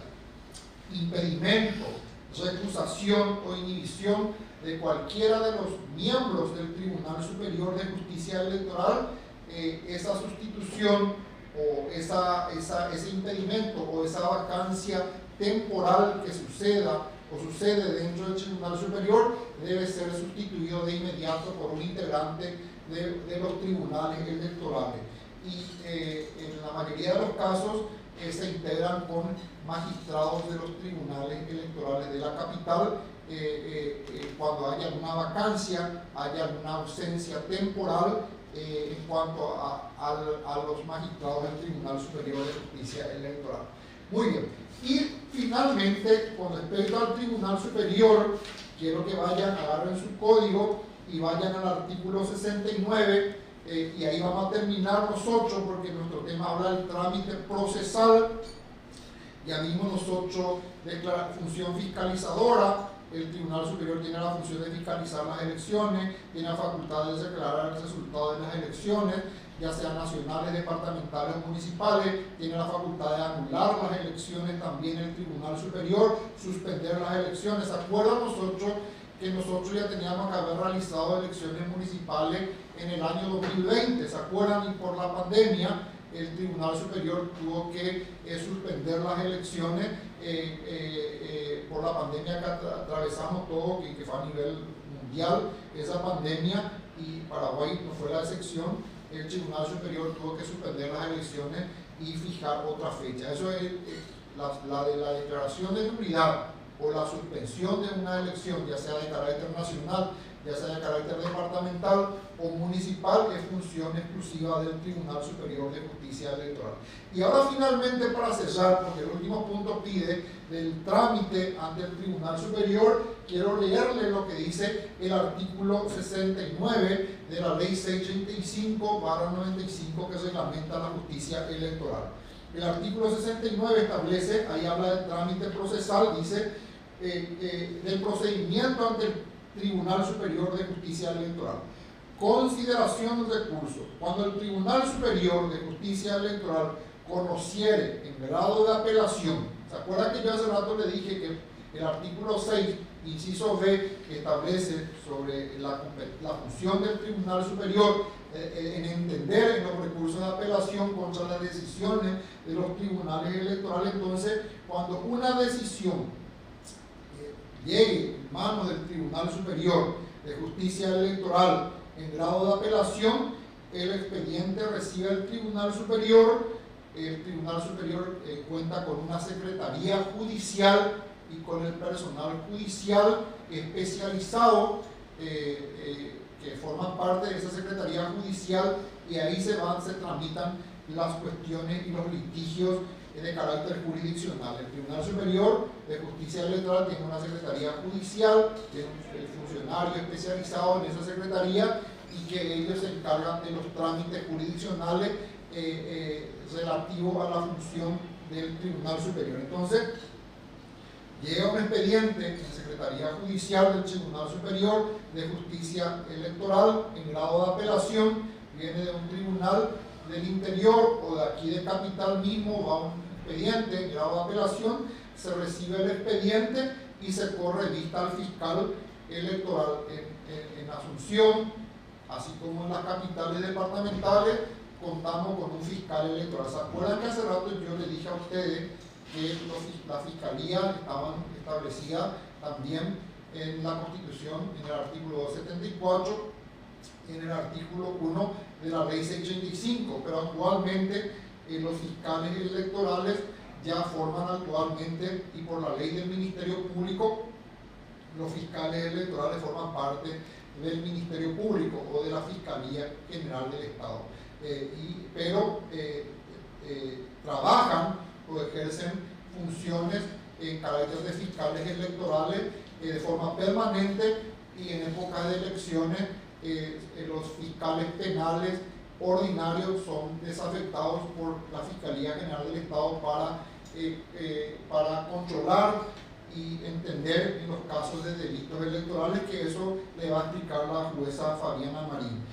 [SPEAKER 1] impedimento, recusación o inhibición de cualquiera de los miembros del Tribunal Superior de Justicia Electoral, esa sustitución o ese impedimento o esa vacancia temporal que suceda o sucede dentro del Tribunal Superior debe ser sustituido de inmediato por un integrante de los tribunales electorales. Y en la mayoría de los casos se integran con magistrados de los tribunales electorales de la capital cuando haya alguna vacancia, haya alguna ausencia temporal en cuanto a los magistrados del Tribunal Superior de Justicia Electoral. Muy bien. Y finalmente, con respecto al Tribunal Superior, quiero que vayan, agarren su código y vayan al artículo 69, y ahí vamos a terminar nosotros, porque nuestro tema habla del trámite procesal. Ya vimos nosotros función fiscalizadora. El Tribunal Superior tiene la función de fiscalizar las elecciones, tiene la facultad de declarar el resultado de las elecciones, ya sean nacionales, departamentales o municipales, tiene la facultad de anular las elecciones también el Tribunal Superior, suspender las elecciones. ¿Se acuerdan que nosotros ya teníamos que haber realizado elecciones municipales en el año 2020? ¿Se acuerdan? Y por la pandemia el Tribunal Superior tuvo que suspender las elecciones por la pandemia que atravesamos todo, que fue a nivel mundial esa pandemia, y Paraguay no fue la excepción. El Tribunal Superior tuvo que suspender las elecciones y fijar otra fecha. Eso es la de la declaración de nulidad o la suspensión de una elección, ya sea de carácter nacional, ya sea de carácter departamental o municipal, es función exclusiva del Tribunal Superior de Justicia Electoral. Y ahora finalmente, para cerrar, porque el último punto pide del trámite ante el Tribunal Superior, quiero leerle lo que dice el artículo 69 de la Ley 685/95 que reglamenta la justicia electoral. El artículo 69 establece, ahí habla del trámite procesal, dice del procedimiento ante el Tribunal Superior de Justicia Electoral. Consideración de recursos. Cuando el Tribunal Superior de Justicia Electoral conociere en grado de apelación, ¿se acuerdan que yo hace rato le dije que el artículo 6, inciso B, establece sobre la función del Tribunal Superior en entender en los recursos de apelación contra las decisiones de los tribunales electorales? Entonces, cuando una decisión llegue en manos del Tribunal Superior de Justicia Electoral en grado de apelación, el expediente recibe el Tribunal Superior. El Tribunal Superior cuenta con una secretaría judicial y con el personal judicial especializado que forman parte de esa secretaría judicial, y ahí se tramitan las cuestiones y los litigios de carácter jurisdiccional. El Tribunal Superior de Justicia Electoral tiene una secretaría judicial, tiene un funcionario especializado en esa secretaría, y que ellos se encargan de los trámites jurisdiccionales relativos a la función del Tribunal Superior. Entonces, llega un expediente en la Secretaría Judicial del Tribunal Superior de Justicia Electoral en grado de apelación, viene de un tribunal del interior o de aquí de capital mismo, va un expediente en grado de apelación, se recibe el expediente y se corre vista al fiscal electoral en Asunción, así como en las capitales departamentales. Contamos con un fiscal electoral. ¿Se acuerdan que hace rato yo les dije a ustedes que la fiscalía estaban establecidas también en la Constitución, en el artículo 274, en el artículo 1 de la Ley 685, pero actualmente los fiscales electorales ya forman actualmente, y por la ley del Ministerio Público, los fiscales electorales forman parte del Ministerio Público o de la Fiscalía General del Estado, pero trabajan o ejercen funciones en carácter de fiscales electorales de forma permanente, y en épocas de elecciones los fiscales penales ordinarios son desafectados por la Fiscalía General del Estado para controlar y entender en los casos de delitos electorales, que eso le va a explicar la jueza Fabiana Marín.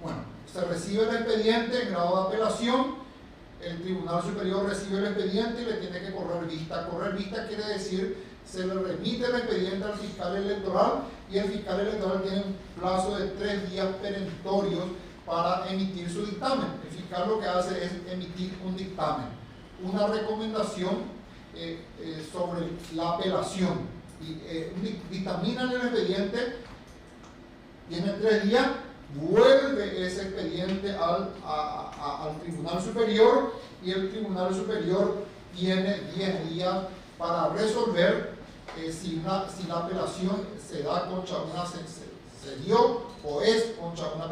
[SPEAKER 1] Bueno, se recibe el expediente en grado de apelación, el Tribunal Superior recibe el expediente y le tiene que correr vista. Correr vista quiere decir, se le remite el expediente al fiscal electoral y el fiscal electoral tiene un plazo de 3 días perentorios para emitir su dictamen. El fiscal lo que hace es emitir un dictamen, una recomendación sobre la apelación, y dictamina el expediente, tiene 3 días, vuelve ese expediente al Tribunal Superior y el Tribunal Superior tiene 10 días para resolver si la apelación se da contra una se dio o es contra una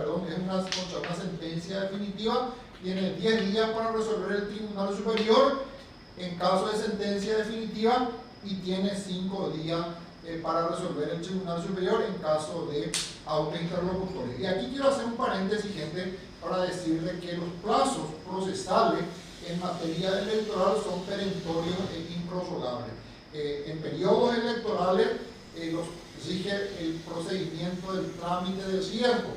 [SPEAKER 1] sentencia definitiva. Tiene 10 días para resolver el Tribunal Superior en caso de sentencia definitiva y tiene 5 días para resolver el Tribunal Superior en caso de autointerlocutorio. Y aquí quiero hacer un paréntesis, gente, para decirle que los plazos procesales en materia electoral son perentorios e improrrogables. En periodos electorales los rige el procedimiento del trámite del riesgo,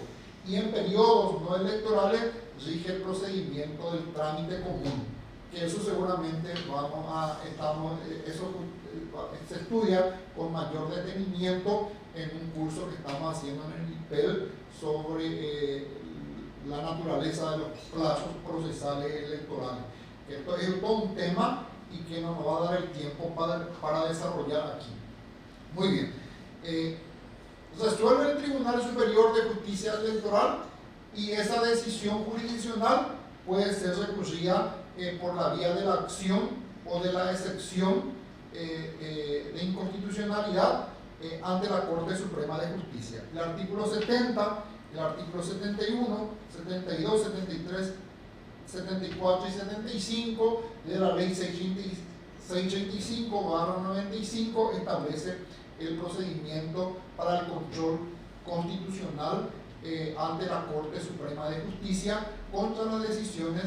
[SPEAKER 1] y en periodos no electorales rige el procedimiento del trámite común, que eso seguramente se estudia con mayor detenimiento en un curso que estamos haciendo en el IPEL sobre la naturaleza de los plazos procesales electorales. Esto es todo un tema y que no nos va a dar el tiempo para desarrollar aquí. Muy bien. Resuelve el Tribunal Superior de Justicia Electoral y esa decisión jurisdiccional puede ser recurrida por la vía de la acción o de la excepción de inconstitucionalidad ante la Corte Suprema de Justicia. El artículo 70, el artículo 71, 72, 73, 74 y 75 de la Ley 635/95 establece el procedimiento para el control constitucional ante la Corte Suprema de Justicia contra las decisiones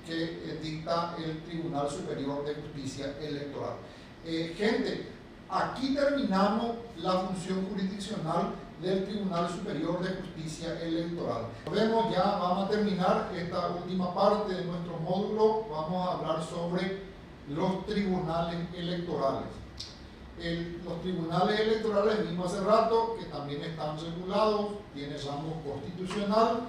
[SPEAKER 1] que dicta el Tribunal Superior de Justicia Electoral. Gente, aquí terminamos la función jurisdiccional del Tribunal Superior de Justicia Electoral. Vemos, ya vamos a terminar esta última parte de nuestro módulo. Vamos a hablar sobre los tribunales electorales. Los tribunales electorales, vimos hace rato, que también están regulados, tienen rango constitucional,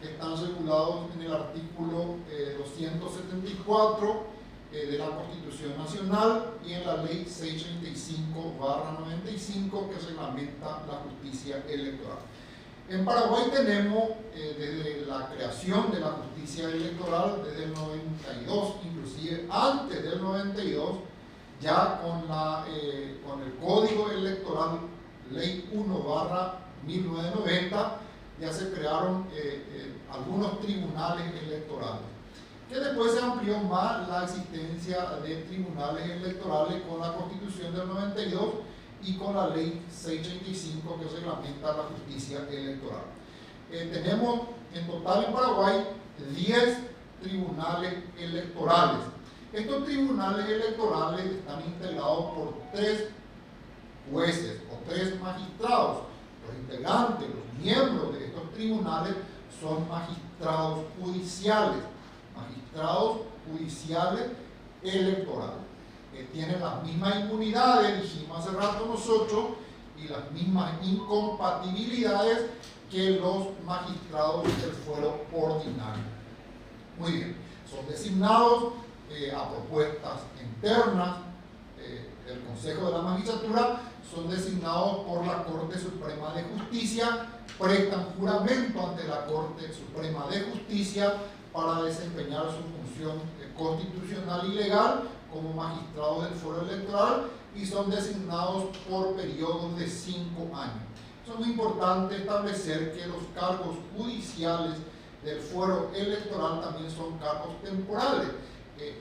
[SPEAKER 1] están regulados en el artículo 274 de la Constitución Nacional y en la Ley 635/95 que reglamenta la justicia electoral. En Paraguay tenemos, desde la creación de la justicia electoral, desde el 92, inclusive antes del 92, ya con el Código Electoral, Ley 1/1990, ya se crearon algunos tribunales electorales, que después se amplió más la existencia de tribunales electorales con la Constitución del 92 y con la Ley 635 que reglamenta la justicia electoral. Tenemos en total en Paraguay 10 tribunales electorales. Estos tribunales electorales están integrados por 3 jueces o 3 magistrados. Los integrantes, los miembros de estos tribunales son magistrados judiciales electorales, que tienen las mismas inmunidades, dijimos hace rato nosotros, y las mismas incompatibilidades que los magistrados del fuero ordinario. Muy bien, son designados a propuestas internas del Consejo de la Magistratura, son designados por la Corte Suprema de Justicia, prestan juramento ante la Corte Suprema de Justicia para desempeñar su función constitucional y legal como magistrados del fuero electoral y son designados por periodos de 5 años. Es muy importante establecer que los cargos judiciales del fuero electoral también son cargos temporales.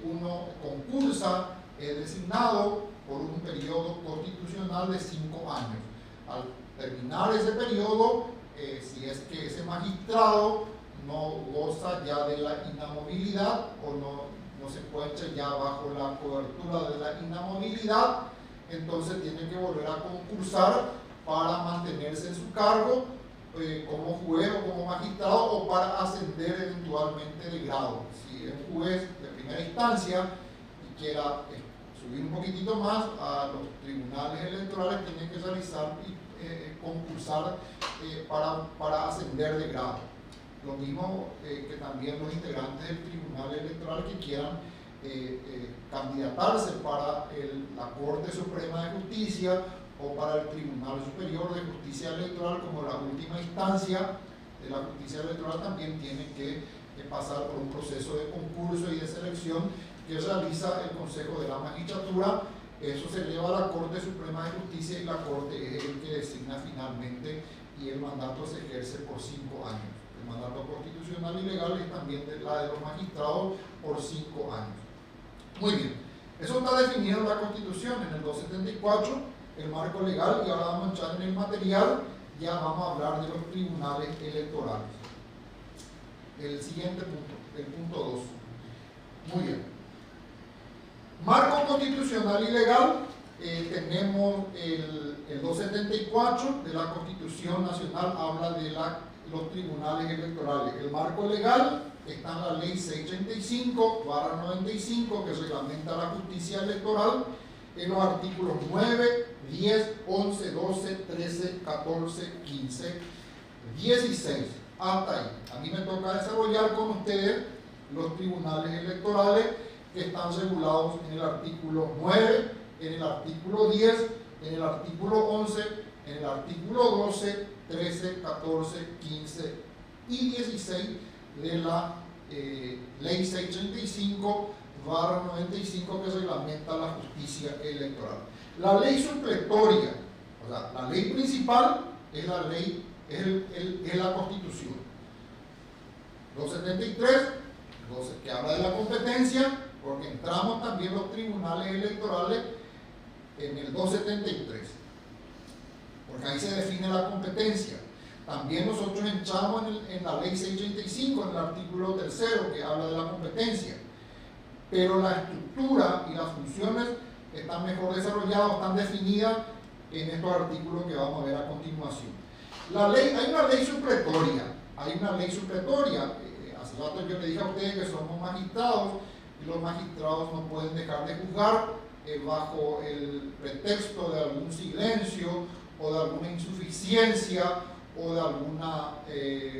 [SPEAKER 1] Uno concursa, es designado por un periodo constitucional de 5 años. Al terminar ese periodo, si es que ese magistrado no goza ya de la inamovilidad o no se encuentra ya bajo la cobertura de la inamovilidad, entonces tiene que volver a concursar para mantenerse en su cargo como juez o como magistrado o para ascender eventualmente de grado. Si es un juez de primera instancia y quiera subir un poquitito más a los tribunales electorales, tiene que realizar y concursar para ascender de grado. Lo mismo que también los integrantes del tribunal electoral que quieran candidatarse para la Corte Suprema de Justicia o para el Tribunal Superior de Justicia Electoral como la última instancia de la justicia electoral, también tienen que pasar por un proceso de concurso y de selección que realiza el Consejo de la Magistratura. Eso se eleva a la Corte Suprema de Justicia y la Corte es el que designa finalmente, y el mandato se ejerce por 5 años. El mandato constitucional y legal es también la de los magistrados por 5 años. Muy bien, eso está definido en la Constitución, en el 274, el marco legal, y ahora vamos a entrar en el material. Ya vamos a hablar de los tribunales electorales. El siguiente punto, el punto 2. Muy bien. Marco constitucional y legal. Tenemos el 274 de la Constitución Nacional, habla de los tribunales electorales. El marco legal está en la ley 635/95 que reglamenta la justicia electoral, en los artículos 9, 10, 11, 12, 13, 14, 15, 16. Hasta ahí. A mí me toca desarrollar con ustedes los tribunales electorales que están regulados en el artículo 9, en el artículo 10, en el artículo 11, en el artículo 12, 13, 14, 15 y 16 de la ley 635/95 que reglamenta la justicia electoral. La ley supletoria, o sea, la ley principal es la ley, es la Constitución. 273, que habla de la competencia, porque entramos también los tribunales electorales en el 273, porque ahí se define la competencia. También nosotros entramos en la ley 635, en el artículo 3, que habla de la competencia, pero la estructura y las funciones están mejor desarrolladas, están definidas en estos artículos que vamos a ver a continuación. Hay una ley supletoria, hace rato yo le dije a ustedes que somos magistrados, y los magistrados no pueden dejar de juzgar bajo el pretexto de algún silencio o de alguna insuficiencia o de alguna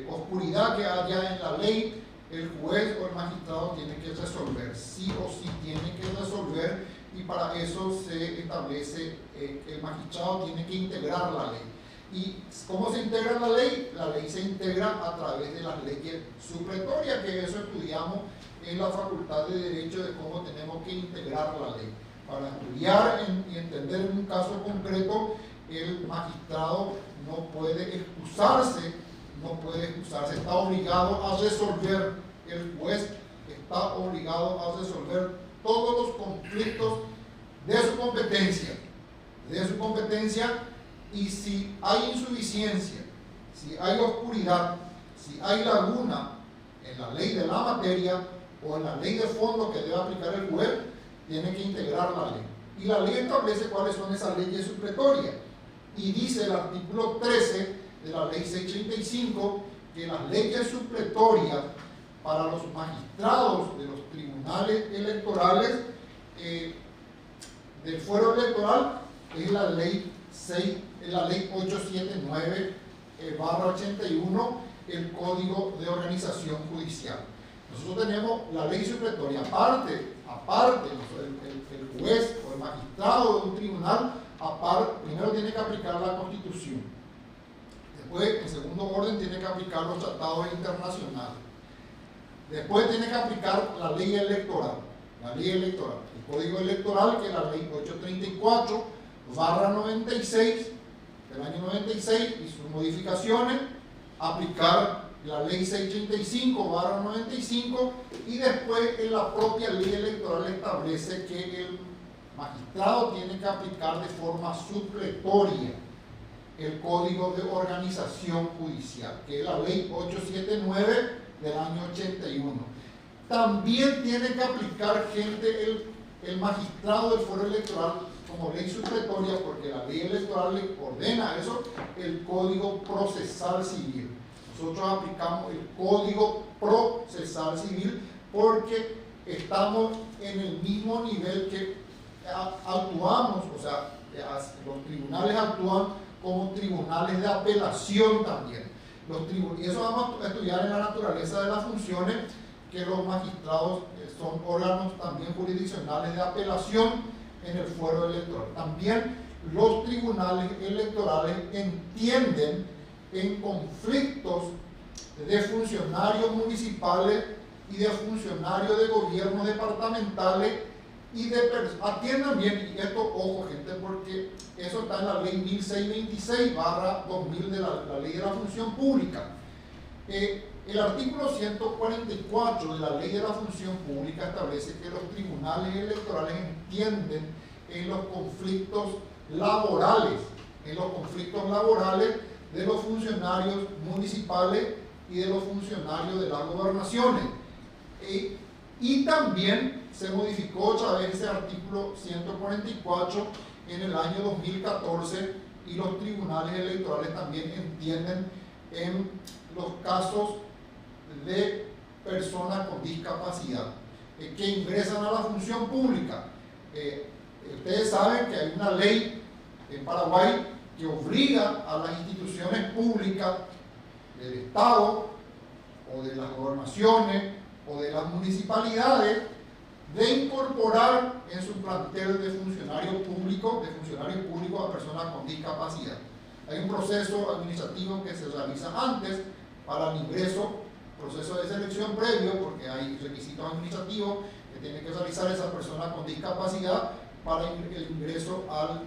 [SPEAKER 1] oscuridad que haya en la ley. El juez o el magistrado tiene que resolver, sí o sí tiene que resolver, y para eso se establece el magistrado tiene que integrar la ley. ¿Y cómo se integra la ley? La ley se integra a través de las leyes supletorias, que eso estudiamos en la Facultad de Derecho, de cómo tenemos que integrar la ley. Para estudiar y entender en un caso concreto, el magistrado no puede excusarse, está obligado a resolver, el juez está obligado a resolver todos los conflictos de su competencia, y si hay insuficiencia, si hay oscuridad, si hay laguna en la ley de la materia o en la ley de fondo que debe aplicar el juez, tiene que integrar la ley. Y la ley establece cuáles son esas leyes supletorias. Y dice el artículo 13 de la ley 635 que las leyes supletorias para los magistrados de los tribunales electorales del fuero electoral es la ley 879/81, el Código de Organización Judicial. Nosotros tenemos la ley supletoria, aparte el juez o el magistrado de un tribunal, primero tiene que aplicar la Constitución, después en segundo orden tiene que aplicar los tratados internacionales, después tiene que aplicar la ley electoral, el Código Electoral, que es la ley 834/96 del año 96 y sus modificaciones, aplicar la ley 635/95, y después en la propia ley electoral establece que el magistrado tiene que aplicar de forma supletoria el Código de Organización Judicial, que es la ley del año 81. También tiene que aplicar, gente, el magistrado del fuero electoral como ley supletoria, porque la ley electoral le ordena eso, el Código Procesal Civil. Nosotros aplicamos el Código Procesal Civil porque estamos en el mismo nivel que actuamos, o sea, los tribunales actúan como tribunales de apelación también. Y eso vamos a estudiar en la naturaleza de las funciones, que los magistrados son órganos también jurisdiccionales de apelación en el fuero electoral. También los tribunales electorales entienden en conflictos de funcionarios municipales y de funcionarios de gobiernos departamentales y atiendan bien, y esto, ojo gente, porque eso está en la ley 1626/2000 de la ley de la función pública. El artículo 144 de la ley de la función pública establece que los tribunales electorales entienden en los conflictos laborales, de los funcionarios municipales y de los funcionarios de las gobernaciones. Y también se modificó otra vez ese artículo 144 en el año 2014, y los tribunales electorales también entienden en los casos de personas con discapacidad que ingresan a la función pública. Ustedes saben que hay una ley en Paraguay que obliga a las instituciones públicas del Estado o de las gobernaciones o de las municipalidades de incorporar en su plantel de funcionarios públicos a personas con discapacidad. Hay un proceso administrativo que se realiza antes para el ingreso, proceso de selección previo, porque hay requisitos administrativos que tiene que realizar esa persona con discapacidad para el ingreso al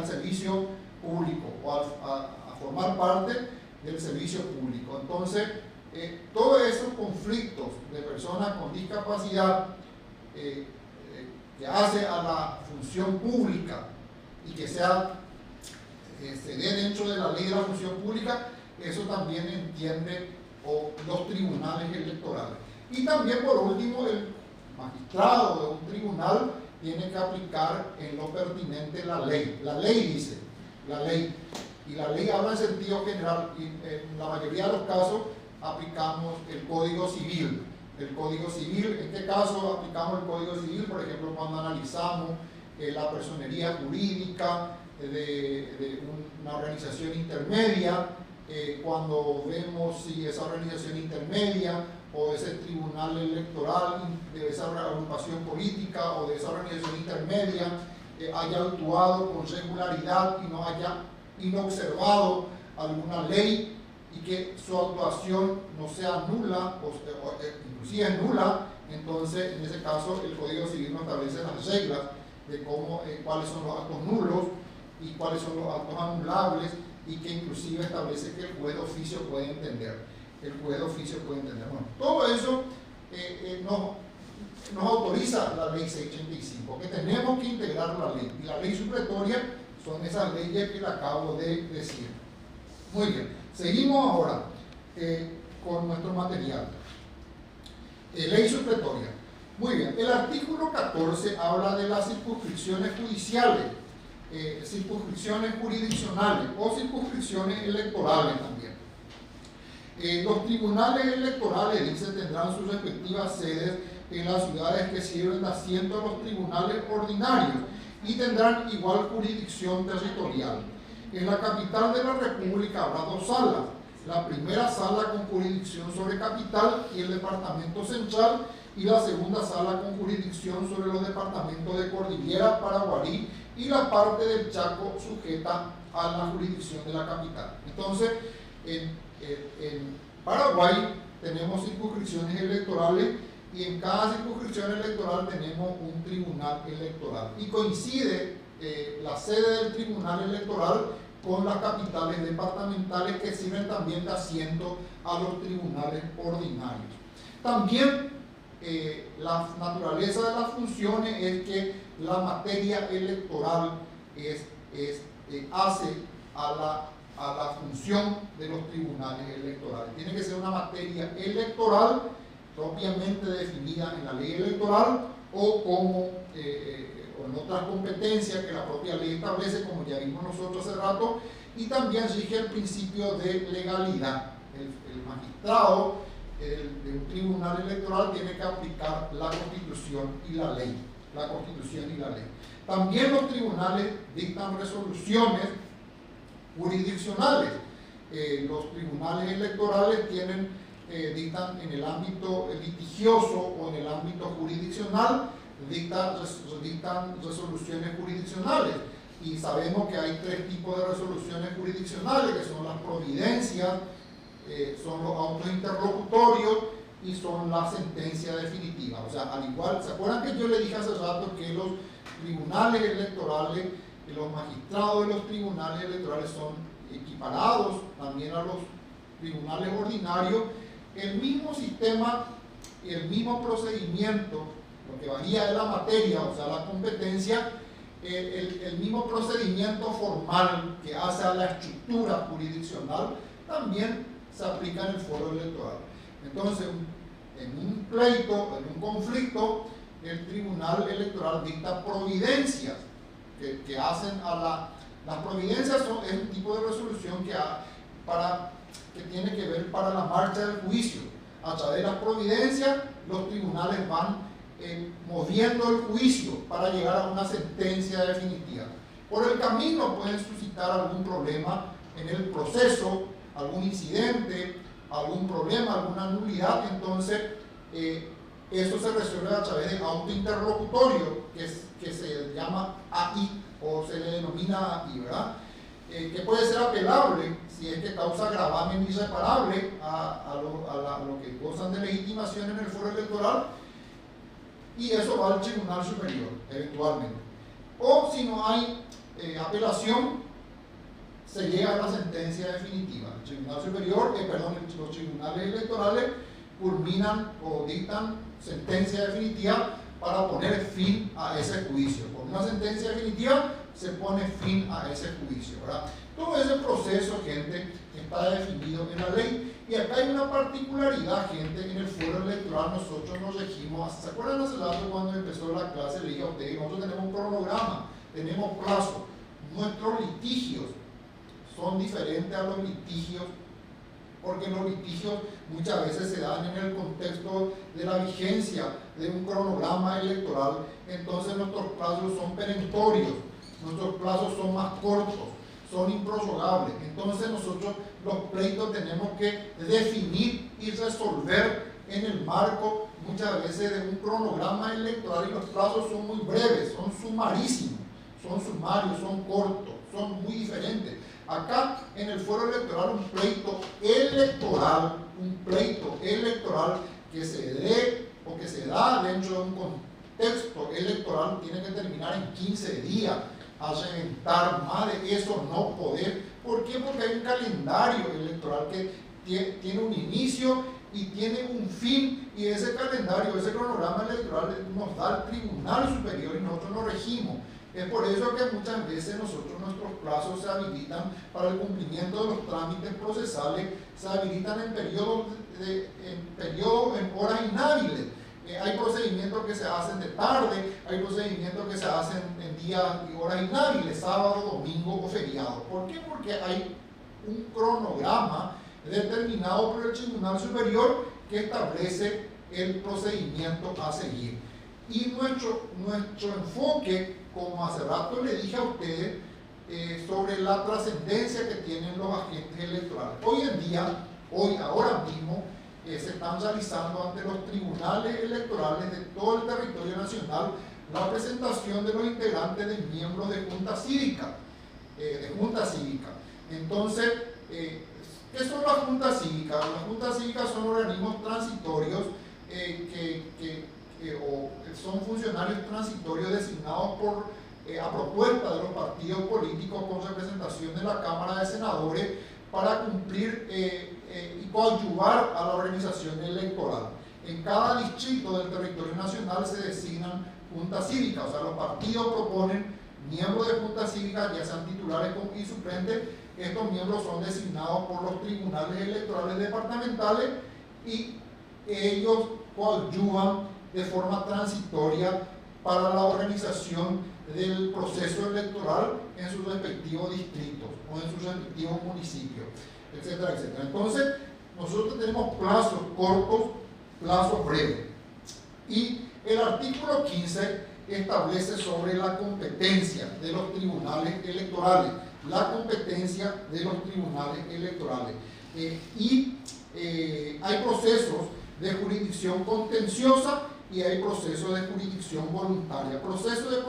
[SPEAKER 1] servicio público o a formar parte del servicio público. Entonces, todos esos conflictos de personas con discapacidad que hace a la función pública y que se dé dentro de la ley de la función pública, eso también entiende los tribunales electorales. Y también, por último, el magistrado de un tribunal tiene que aplicar en lo pertinente la ley. La ley dice, y la ley habla en sentido general, y en la mayoría de los casos aplicamos el Código Civil. En este caso aplicamos el Código Civil, por ejemplo, cuando analizamos la personería jurídica de una organización intermedia, cuando vemos si esa organización intermedia o ese tribunal electoral de esa agrupación política o de esa organización intermedia haya actuado con regularidad y no haya inobservado alguna ley, y que su actuación no sea nula o inclusive es nula. Entonces, en ese caso, el Código Civil nos establece las reglas de cuáles son los actos nulos y cuáles son los actos anulables, y que inclusive establece que el juez de oficio puede entender. Bueno, todo eso nos autoriza la ley 685, que tenemos que integrar la ley. Y la ley supletoria son esas leyes que le acabo de decir. Muy bien, seguimos ahora con nuestro material. Ley supletoria. Muy bien, el artículo 14 habla de las circunscripciones judiciales, circunscripciones jurisdiccionales o circunscripciones electorales también. Los tribunales electorales, dice, tendrán sus respectivas sedes en las ciudades que sirven de asiento a los tribunales ordinarios y tendrán igual jurisdicción territorial. En la capital de la República habrá dos salas. La primera sala con jurisdicción sobre capital y el departamento central, y la segunda sala con jurisdicción sobre los departamentos de Cordillera, Paraguarí y la parte del Chaco sujeta a la jurisdicción de la capital. Entonces, en Paraguay tenemos circunscripciones electorales, y en cada circunscripción electoral tenemos un tribunal electoral, y coincide la sede del tribunal electoral con las capitales departamentales, que sirven también de asiento a los tribunales ordinarios. También la naturaleza de las funciones es que la materia electoral hace a a la función de los tribunales electorales. Tiene que ser una materia electoral propiamente definida en la ley electoral o como o en otras competencias que la propia ley establece, como ya vimos nosotros hace rato, y también rige el principio de legalidad. El magistrado de un tribunal electoral tiene que aplicar la Constitución y la ley. La Constitución y la ley. También los tribunales dictan resoluciones jurisdiccionales. Los tribunales electorales dictan en el ámbito litigioso o en el ámbito jurisdiccional, dictan resoluciones jurisdiccionales. Y sabemos que hay tres tipos de resoluciones jurisdiccionales, que son las providencias, son los autos interlocutorios y son las sentencias definitivas. O sea, al igual, ¿se acuerdan que yo le dije hace rato que los tribunales electorales, los magistrados de los tribunales electorales son equiparados también a los tribunales ordinarios? El mismo sistema y el mismo procedimiento, lo que varía de la materia, o sea, la competencia, el mismo procedimiento formal que hace a la estructura jurisdiccional también se aplica en el foro electoral. Entonces, en un pleito, en un conflicto, el tribunal electoral dicta providencias que hacen a las providencias es un tipo de resolución que tiene que ver para la marcha del juicio. A través de las providencias, los tribunales van moviendo el juicio para llegar a una sentencia definitiva. Por el camino pueden suscitar algún problema en el proceso, algún incidente, algún problema, alguna nulidad. Entonces eso se resuelve a través de auto interlocutorio, que se llama AI o se le denomina AI, ¿verdad? Que puede ser apelable si es que causa gravamen irreparable a lo que gozan de legitimación en el foro electoral, y eso va al Tribunal Superior eventualmente. O si no hay apelación, se llega a la sentencia definitiva. El Tribunal Superior, los tribunales electorales culminan o dictan sentencia definitiva para poner fin a ese juicio. Con una sentencia definitiva se pone fin a ese juicio, ¿verdad? Todo ese proceso, gente, está definido en la ley. Y acá hay una particularidad, gente. En el foro electoral nosotros nos regimos. ¿Se acuerdan hace rato cuando empezó la clase? Le dije a ustedes, nosotros tenemos un cronograma, tenemos plazo. Nuestros litigios son diferentes a los litigios, porque los litigios muchas veces se dan en el contexto de la vigencia de un cronograma electoral. Entonces nuestros plazos son perentorios, nuestros plazos son más cortos, son improrrogables. Entonces nosotros los pleitos tenemos que definir y resolver en el marco muchas veces de un cronograma electoral, y los plazos son muy breves, son sumarísimos, son sumarios, son cortos, son muy diferentes. Acá en el foro electoral un pleito electoral que se dé o que se da dentro de un contexto electoral tiene que terminar en 15 días. A reventar más de eso no poder. ¿Por qué? Porque hay un calendario electoral que tiene un inicio y tiene un fin, y ese calendario, ese cronograma electoral nos da el Tribunal Superior y nosotros nos regimos. Es por eso que muchas veces nuestros plazos se habilitan para el cumplimiento de los trámites procesales, se habilitan en horas inhábiles. Hay procedimientos que se hacen de tarde, hay procedimientos que se hacen en días y horas inhábiles, sábado, domingo o feriado. ¿Por qué? Porque hay un cronograma determinado por el Tribunal Superior que establece el procedimiento a seguir. Y nuestro enfoque, como hace rato le dije a ustedes, sobre la trascendencia que tienen los agentes electorales. Hoy en día, ahora mismo, se están realizando ante los tribunales electorales de todo el territorio nacional la presentación de los integrantes de miembros de Junta Cívica. Entonces, ¿qué son las juntas cívicas? Las juntas cívicas son organismos transitorios o son funcionarios transitorios designados a propuesta de los partidos políticos con representación de la Cámara de Senadores para cumplir y coadyuvar a la organización electoral. En cada distrito del territorio nacional se designan juntas cívicas, o sea, los partidos proponen miembros de juntas cívicas, ya sean titulares y suplentes. Estos miembros son designados por los tribunales electorales departamentales y ellos coadyuvan de forma transitoria para la organización del proceso electoral en sus respectivos distritos o en sus respectivos municipios, etcétera, etcétera. Entonces, nosotros tenemos plazos cortos, plazos breves. Y el artículo 15 establece sobre la competencia de los tribunales electorales, la competencia de los tribunales electorales. Hay procesos de jurisdicción contenciosa y hay procesos de jurisdicción voluntaria. Proceso de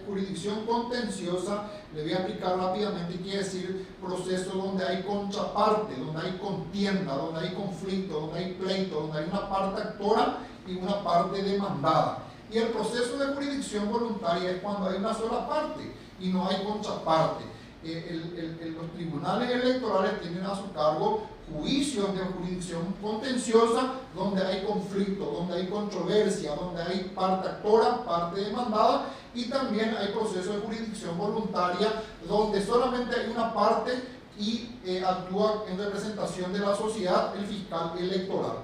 [SPEAKER 1] jurisdicción contenciosa, le voy a explicar rápidamente, quiere decir proceso donde hay contraparte, donde hay contienda, donde hay conflicto, donde hay pleito, donde hay una parte actora y una parte demandada. Y el proceso de jurisdicción voluntaria es cuando hay una sola parte y no hay contraparte. Los tribunales electorales tienen a su cargo juicios de jurisdicción contenciosa donde hay conflicto, donde hay controversia, donde hay parte actora, parte demandada, y también hay procesos de jurisdicción voluntaria donde solamente hay una parte y actúa en representación de la sociedad el fiscal electoral.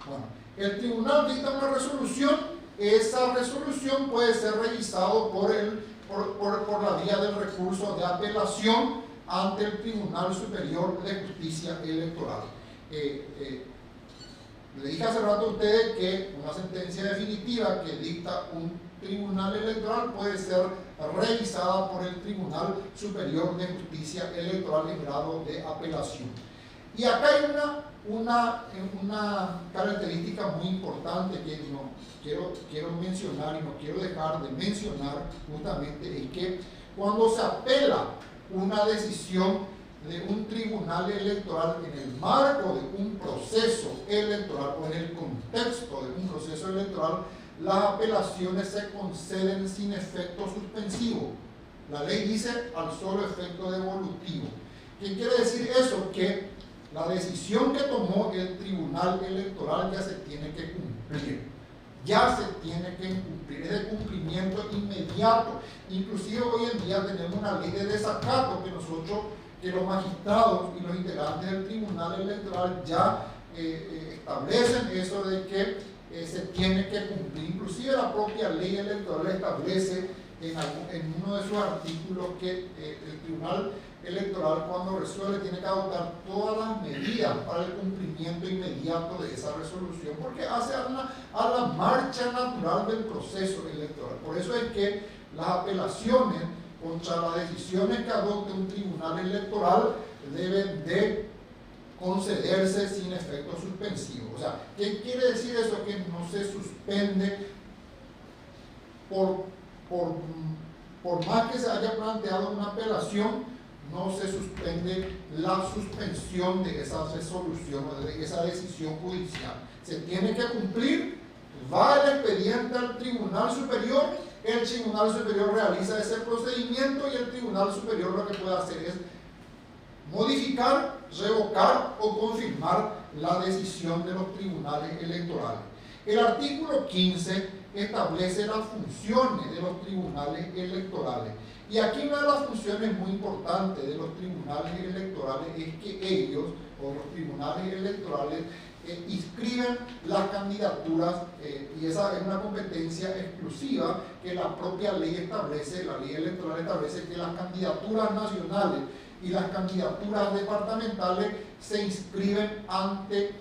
[SPEAKER 1] Bueno, el tribunal dicta una resolución. Esa resolución puede ser revisado por la vía del recurso de apelación ante el Tribunal Superior de Justicia Electoral. Le dije hace rato a ustedes que una sentencia definitiva que dicta un tribunal electoral puede ser revisada por el Tribunal Superior de Justicia Electoral en grado de apelación. Y acá hay una característica muy importante que quiero mencionar y no quiero dejar de mencionar justamente, es que cuando se apela una decisión de un tribunal electoral en el marco de un proceso electoral o en el contexto de un proceso electoral, las apelaciones se conceden sin efecto suspensivo. La ley dice al solo efecto devolutivo. ¿Qué quiere decir eso? Que la decisión que tomó el tribunal electoral ya se tiene que cumplir. Ya se tiene que cumplir, es de cumplimiento inmediato. Inclusive hoy en día tenemos una ley de desacato que los magistrados y los integrantes del tribunal electoral ya establecen eso de que se tiene que cumplir. Inclusive la propia ley electoral establece en uno de sus artículos que el tribunal electoral, cuando resuelve, tiene que adoptar todas las medidas para el cumplimiento inmediato de esa resolución, porque hace a la marcha natural del proceso electoral. Por eso es que las apelaciones contra las decisiones que adopte un tribunal electoral deben de concederse sin efecto suspensivo. O sea, ¿qué quiere decir eso? Que no se suspende por más que se haya planteado una apelación, no se suspende la suspensión de esa resolución o de esa decisión judicial. Se tiene que cumplir, va el expediente al Tribunal Superior, el Tribunal Superior realiza ese procedimiento y el Tribunal Superior lo que puede hacer es modificar, revocar o confirmar la decisión de los tribunales electorales. El artículo 15 establece las funciones de los tribunales electorales. Y aquí una de las funciones muy importantes de los tribunales electorales es que ellos, o los tribunales electorales, inscriben las candidaturas, y esa es una competencia exclusiva que la propia ley establece. La ley electoral establece que las candidaturas nacionales y las candidaturas departamentales se inscriben ante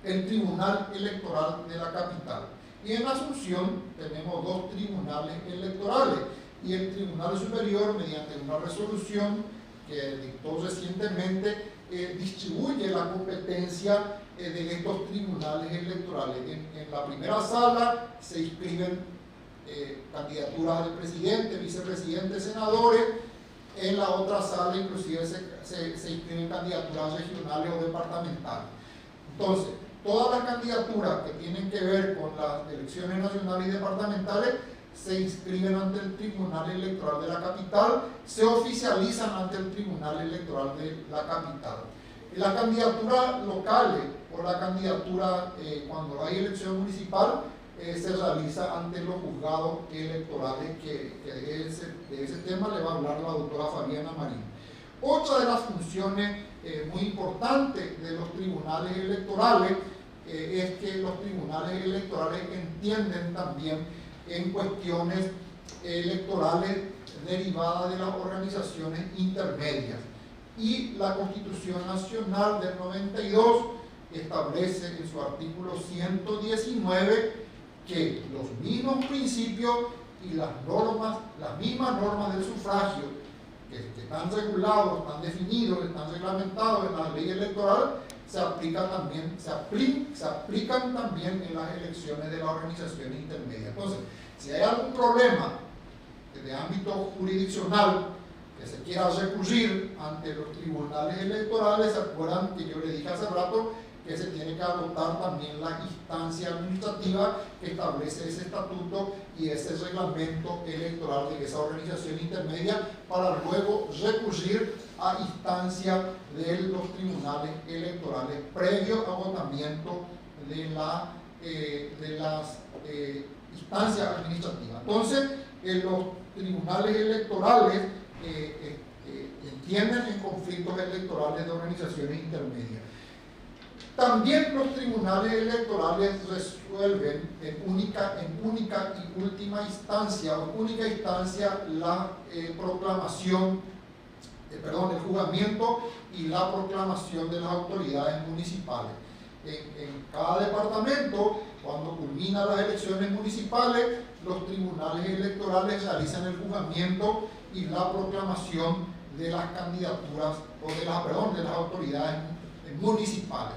[SPEAKER 1] el Tribunal Electoral de la capital. Y en Asunción tenemos dos tribunales electorales, y el Tribunal Superior, mediante una resolución que dictó recientemente, distribuye la competencia de estos tribunales electorales. En la primera sala se inscriben candidaturas de presidente, vicepresidente, senadores. En la otra sala inclusive se inscriben candidaturas regionales o departamentales. Entonces, todas las candidaturas que tienen que ver con las elecciones nacionales y departamentales se inscriben ante el Tribunal Electoral de la capital, se oficializan ante el Tribunal Electoral de la capital. Y las candidaturas locales o la candidatura cuando hay elección municipal se realiza ante los juzgados electorales, que de ese tema le va a hablar la doctora Fabiana Marín. Otra de las funciones muy importantes de los tribunales electorales es que los tribunales electorales entienden también en cuestiones electorales derivadas de las organizaciones intermedias. Y la Constitución Nacional del 92 establece en su artículo 119 que los mismos principios y las mismas normas del sufragio que están regulados, están definidos, están reglamentados en la ley electoral, se aplican también en las elecciones de las organizaciones intermedias. Entonces, si hay algún problema de ámbito jurisdiccional que se quiera recurrir ante los tribunales electorales, se acuerdan que yo le dije hace rato que se tiene que adoptar también la instancia administrativa que establece ese estatuto y ese reglamento electoral de esa organización intermedia, para luego recurrir a instancia de los tribunales electorales previo agotamiento de las instancias administrativas. Entonces, los tribunales electorales entienden en conflictos electorales de organizaciones intermedias. También los tribunales electorales resuelven en única y última instancia, la proclamación, el juzgamiento y la proclamación de las autoridades municipales. En cada departamento, cuando culminan las elecciones municipales, los tribunales electorales realizan el juzgamiento y la proclamación de las candidaturas o de las autoridades municipales.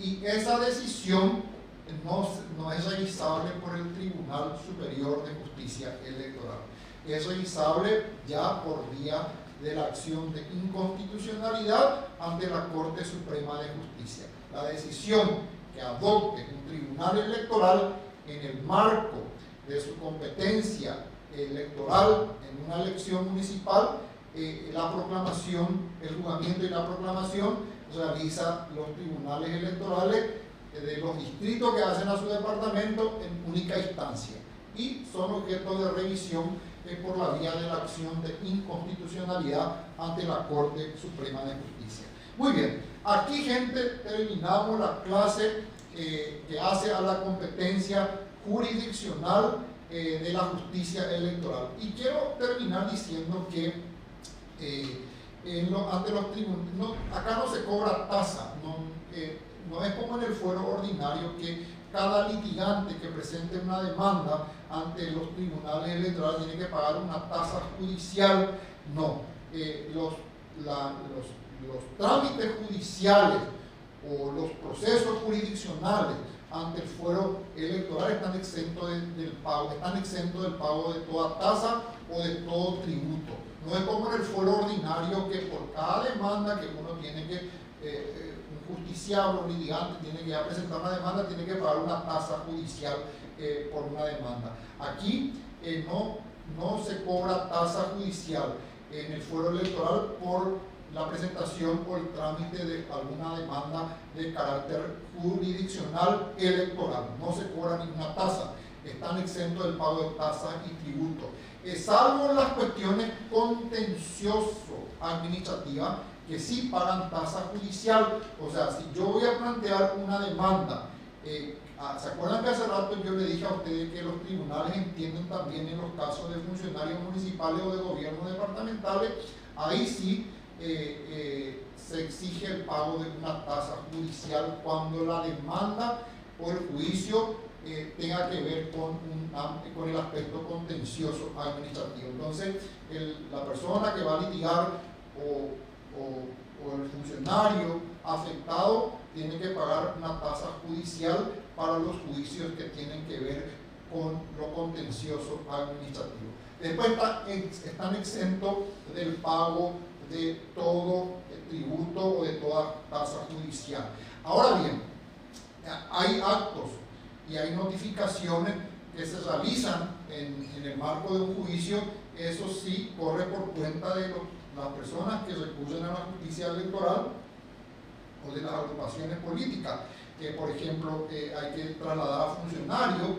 [SPEAKER 1] Y esa decisión no es revisable por el Tribunal Superior de Justicia Electoral. Es revisable ya por vía de la acción de inconstitucionalidad ante la Corte Suprema de Justicia. La decisión que adopte un tribunal electoral en el marco de su competencia electoral en una elección municipal, la proclamación, el juzgamiento y la proclamación realiza los tribunales electorales de los distritos que hacen a su departamento en única instancia y son objeto de revisión por la vía de la acción de inconstitucionalidad ante la Corte Suprema de Justicia. Muy bien, aquí, gente, terminamos la clase que hace a la competencia jurisdiccional de la justicia electoral. Y quiero terminar diciendo que ante los tribunales, acá no se cobra tasa, no es como en el fuero ordinario que cada litigante que presente una demanda ante los tribunales electorales tiene que pagar una tasa judicial. No, los trámites judiciales o los procesos jurisdiccionales ante el fuero electoral están exentos del pago de toda tasa o de todo tributo. No es como en el fuero ordinario que por cada demanda que uno tiene que, un justiciable, un litigante tiene que ya presentar una demanda, tiene que pagar una tasa judicial por una demanda. Aquí no se cobra tasa judicial en el fuero electoral por la presentación o el trámite de alguna demanda de carácter jurisdiccional electoral. No se cobra ninguna tasa, están exentos del pago de tasas y tributos. Salvo las cuestiones contencioso-administrativas que sí pagan tasa judicial. O sea, si yo voy a plantear una demanda, ¿se acuerdan que hace rato yo le dije a ustedes que los tribunales entienden también en los casos de funcionarios municipales o de gobiernos departamentales? Ahí sí se exige el pago de una tasa judicial cuando la demanda o el juicio tenga que ver con el aspecto contencioso administrativo. Entonces, la persona que va a litigar o el funcionario afectado tiene que pagar una tasa judicial para los juicios que tienen que ver con lo contencioso administrativo. Después están exentos del pago de todo tributo o de toda tasa judicial. Ahora bien, hay actos y hay notificaciones que se realizan en el marco de un juicio. Eso sí corre por cuenta de las personas que recurren a la justicia electoral o de las agrupaciones políticas, que por ejemplo hay que trasladar a funcionarios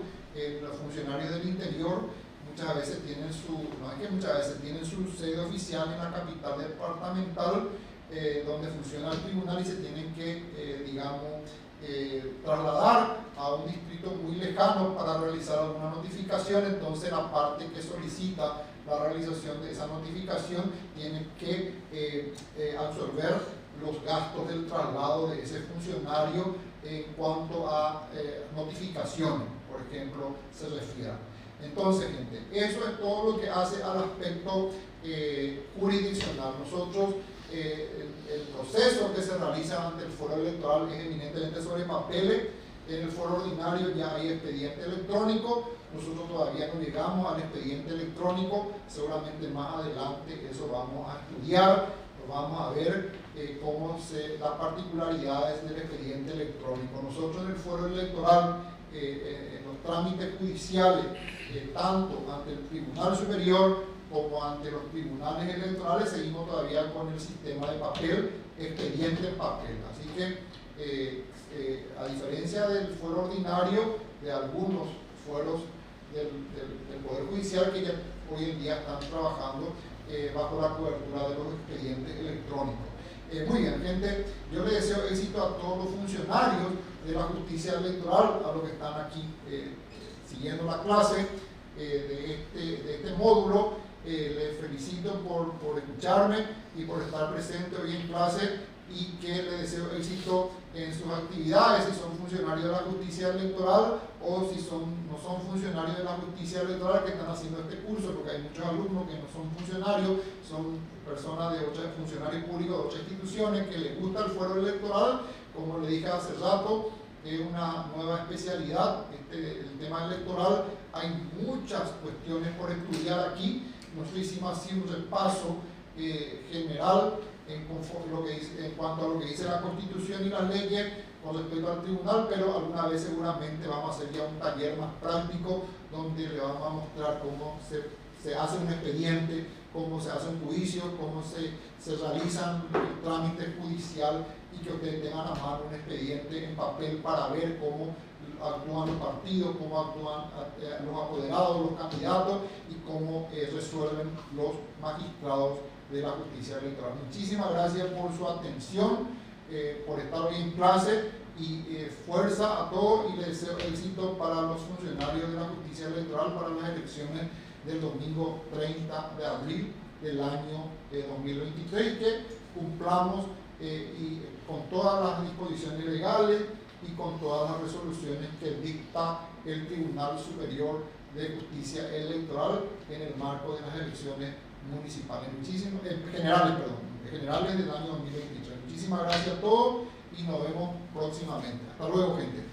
[SPEAKER 1] los funcionarios del interior muchas veces tienen tienen su sede oficial en la capital departamental, donde funciona el tribunal, y se tienen que, trasladar a un distrito muy lejano para realizar alguna notificación. Entonces la parte que solicita la realización de esa notificación tiene que absorber los gastos del traslado de ese funcionario en cuanto a notificaciones, por ejemplo, se refiere. Entonces, gente, eso es todo lo que hace al aspecto jurisdiccional. Nosotros, el proceso que se realiza ante el foro electoral es eminentemente sobre papeles. En el foro ordinario ya hay expediente electrónico. Nosotros todavía no llegamos al expediente electrónico. Seguramente más adelante eso vamos a estudiar, vamos a ver las particularidades del expediente electrónico. Nosotros en el foro electoral, en los trámites judiciales, tanto ante el Tribunal Superior como ante los tribunales electorales, seguimos todavía con el sistema de papel, expediente en papel. Así que, a diferencia del fuero ordinario, de algunos fueros del Poder Judicial que ya hoy en día están trabajando bajo la cobertura de los expedientes electrónicos. Muy bien, gente, yo les deseo éxito a todos los funcionarios de la justicia electoral, a los que están aquí siguiendo la clase de este módulo. Les felicito por escucharme y por estar presente hoy en clase, y que les deseo éxito en sus actividades, si son funcionarios de la justicia electoral o si no son funcionarios de la justicia electoral que están haciendo este curso, porque hay muchos alumnos que no son funcionarios, son personas funcionarios públicos de otras instituciones que les gusta el fuero electoral. Como le dije hace rato, es una nueva especialidad el tema electoral. Hay muchas cuestiones por estudiar aquí. Nosotros hicimos así un repaso general en cuanto a lo que dice la Constitución y las leyes con respecto al tribunal, pero alguna vez seguramente vamos a hacer ya un taller más práctico donde le vamos a mostrar cómo se hace un expediente, cómo se hace un juicio, cómo se realizan trámites judicial, y que ustedes tengan a mano un expediente en papel para ver cómo actúan los partidos, cómo actúan los apoderados, los candidatos, y cómo resuelven los magistrados de la justicia electoral. Muchísimas gracias por su atención, por estar hoy en clase, y fuerza a todos, y les deseo éxito para los funcionarios de la justicia electoral para las elecciones del domingo 30 de abril del año 2023, que cumplamos y con todas las disposiciones legales y con todas las resoluciones que dicta el Tribunal Superior de Justicia Electoral en el marco de las elecciones municipales, generales del año 2023. Muchísimas gracias a todos y nos vemos próximamente. Hasta luego, gente.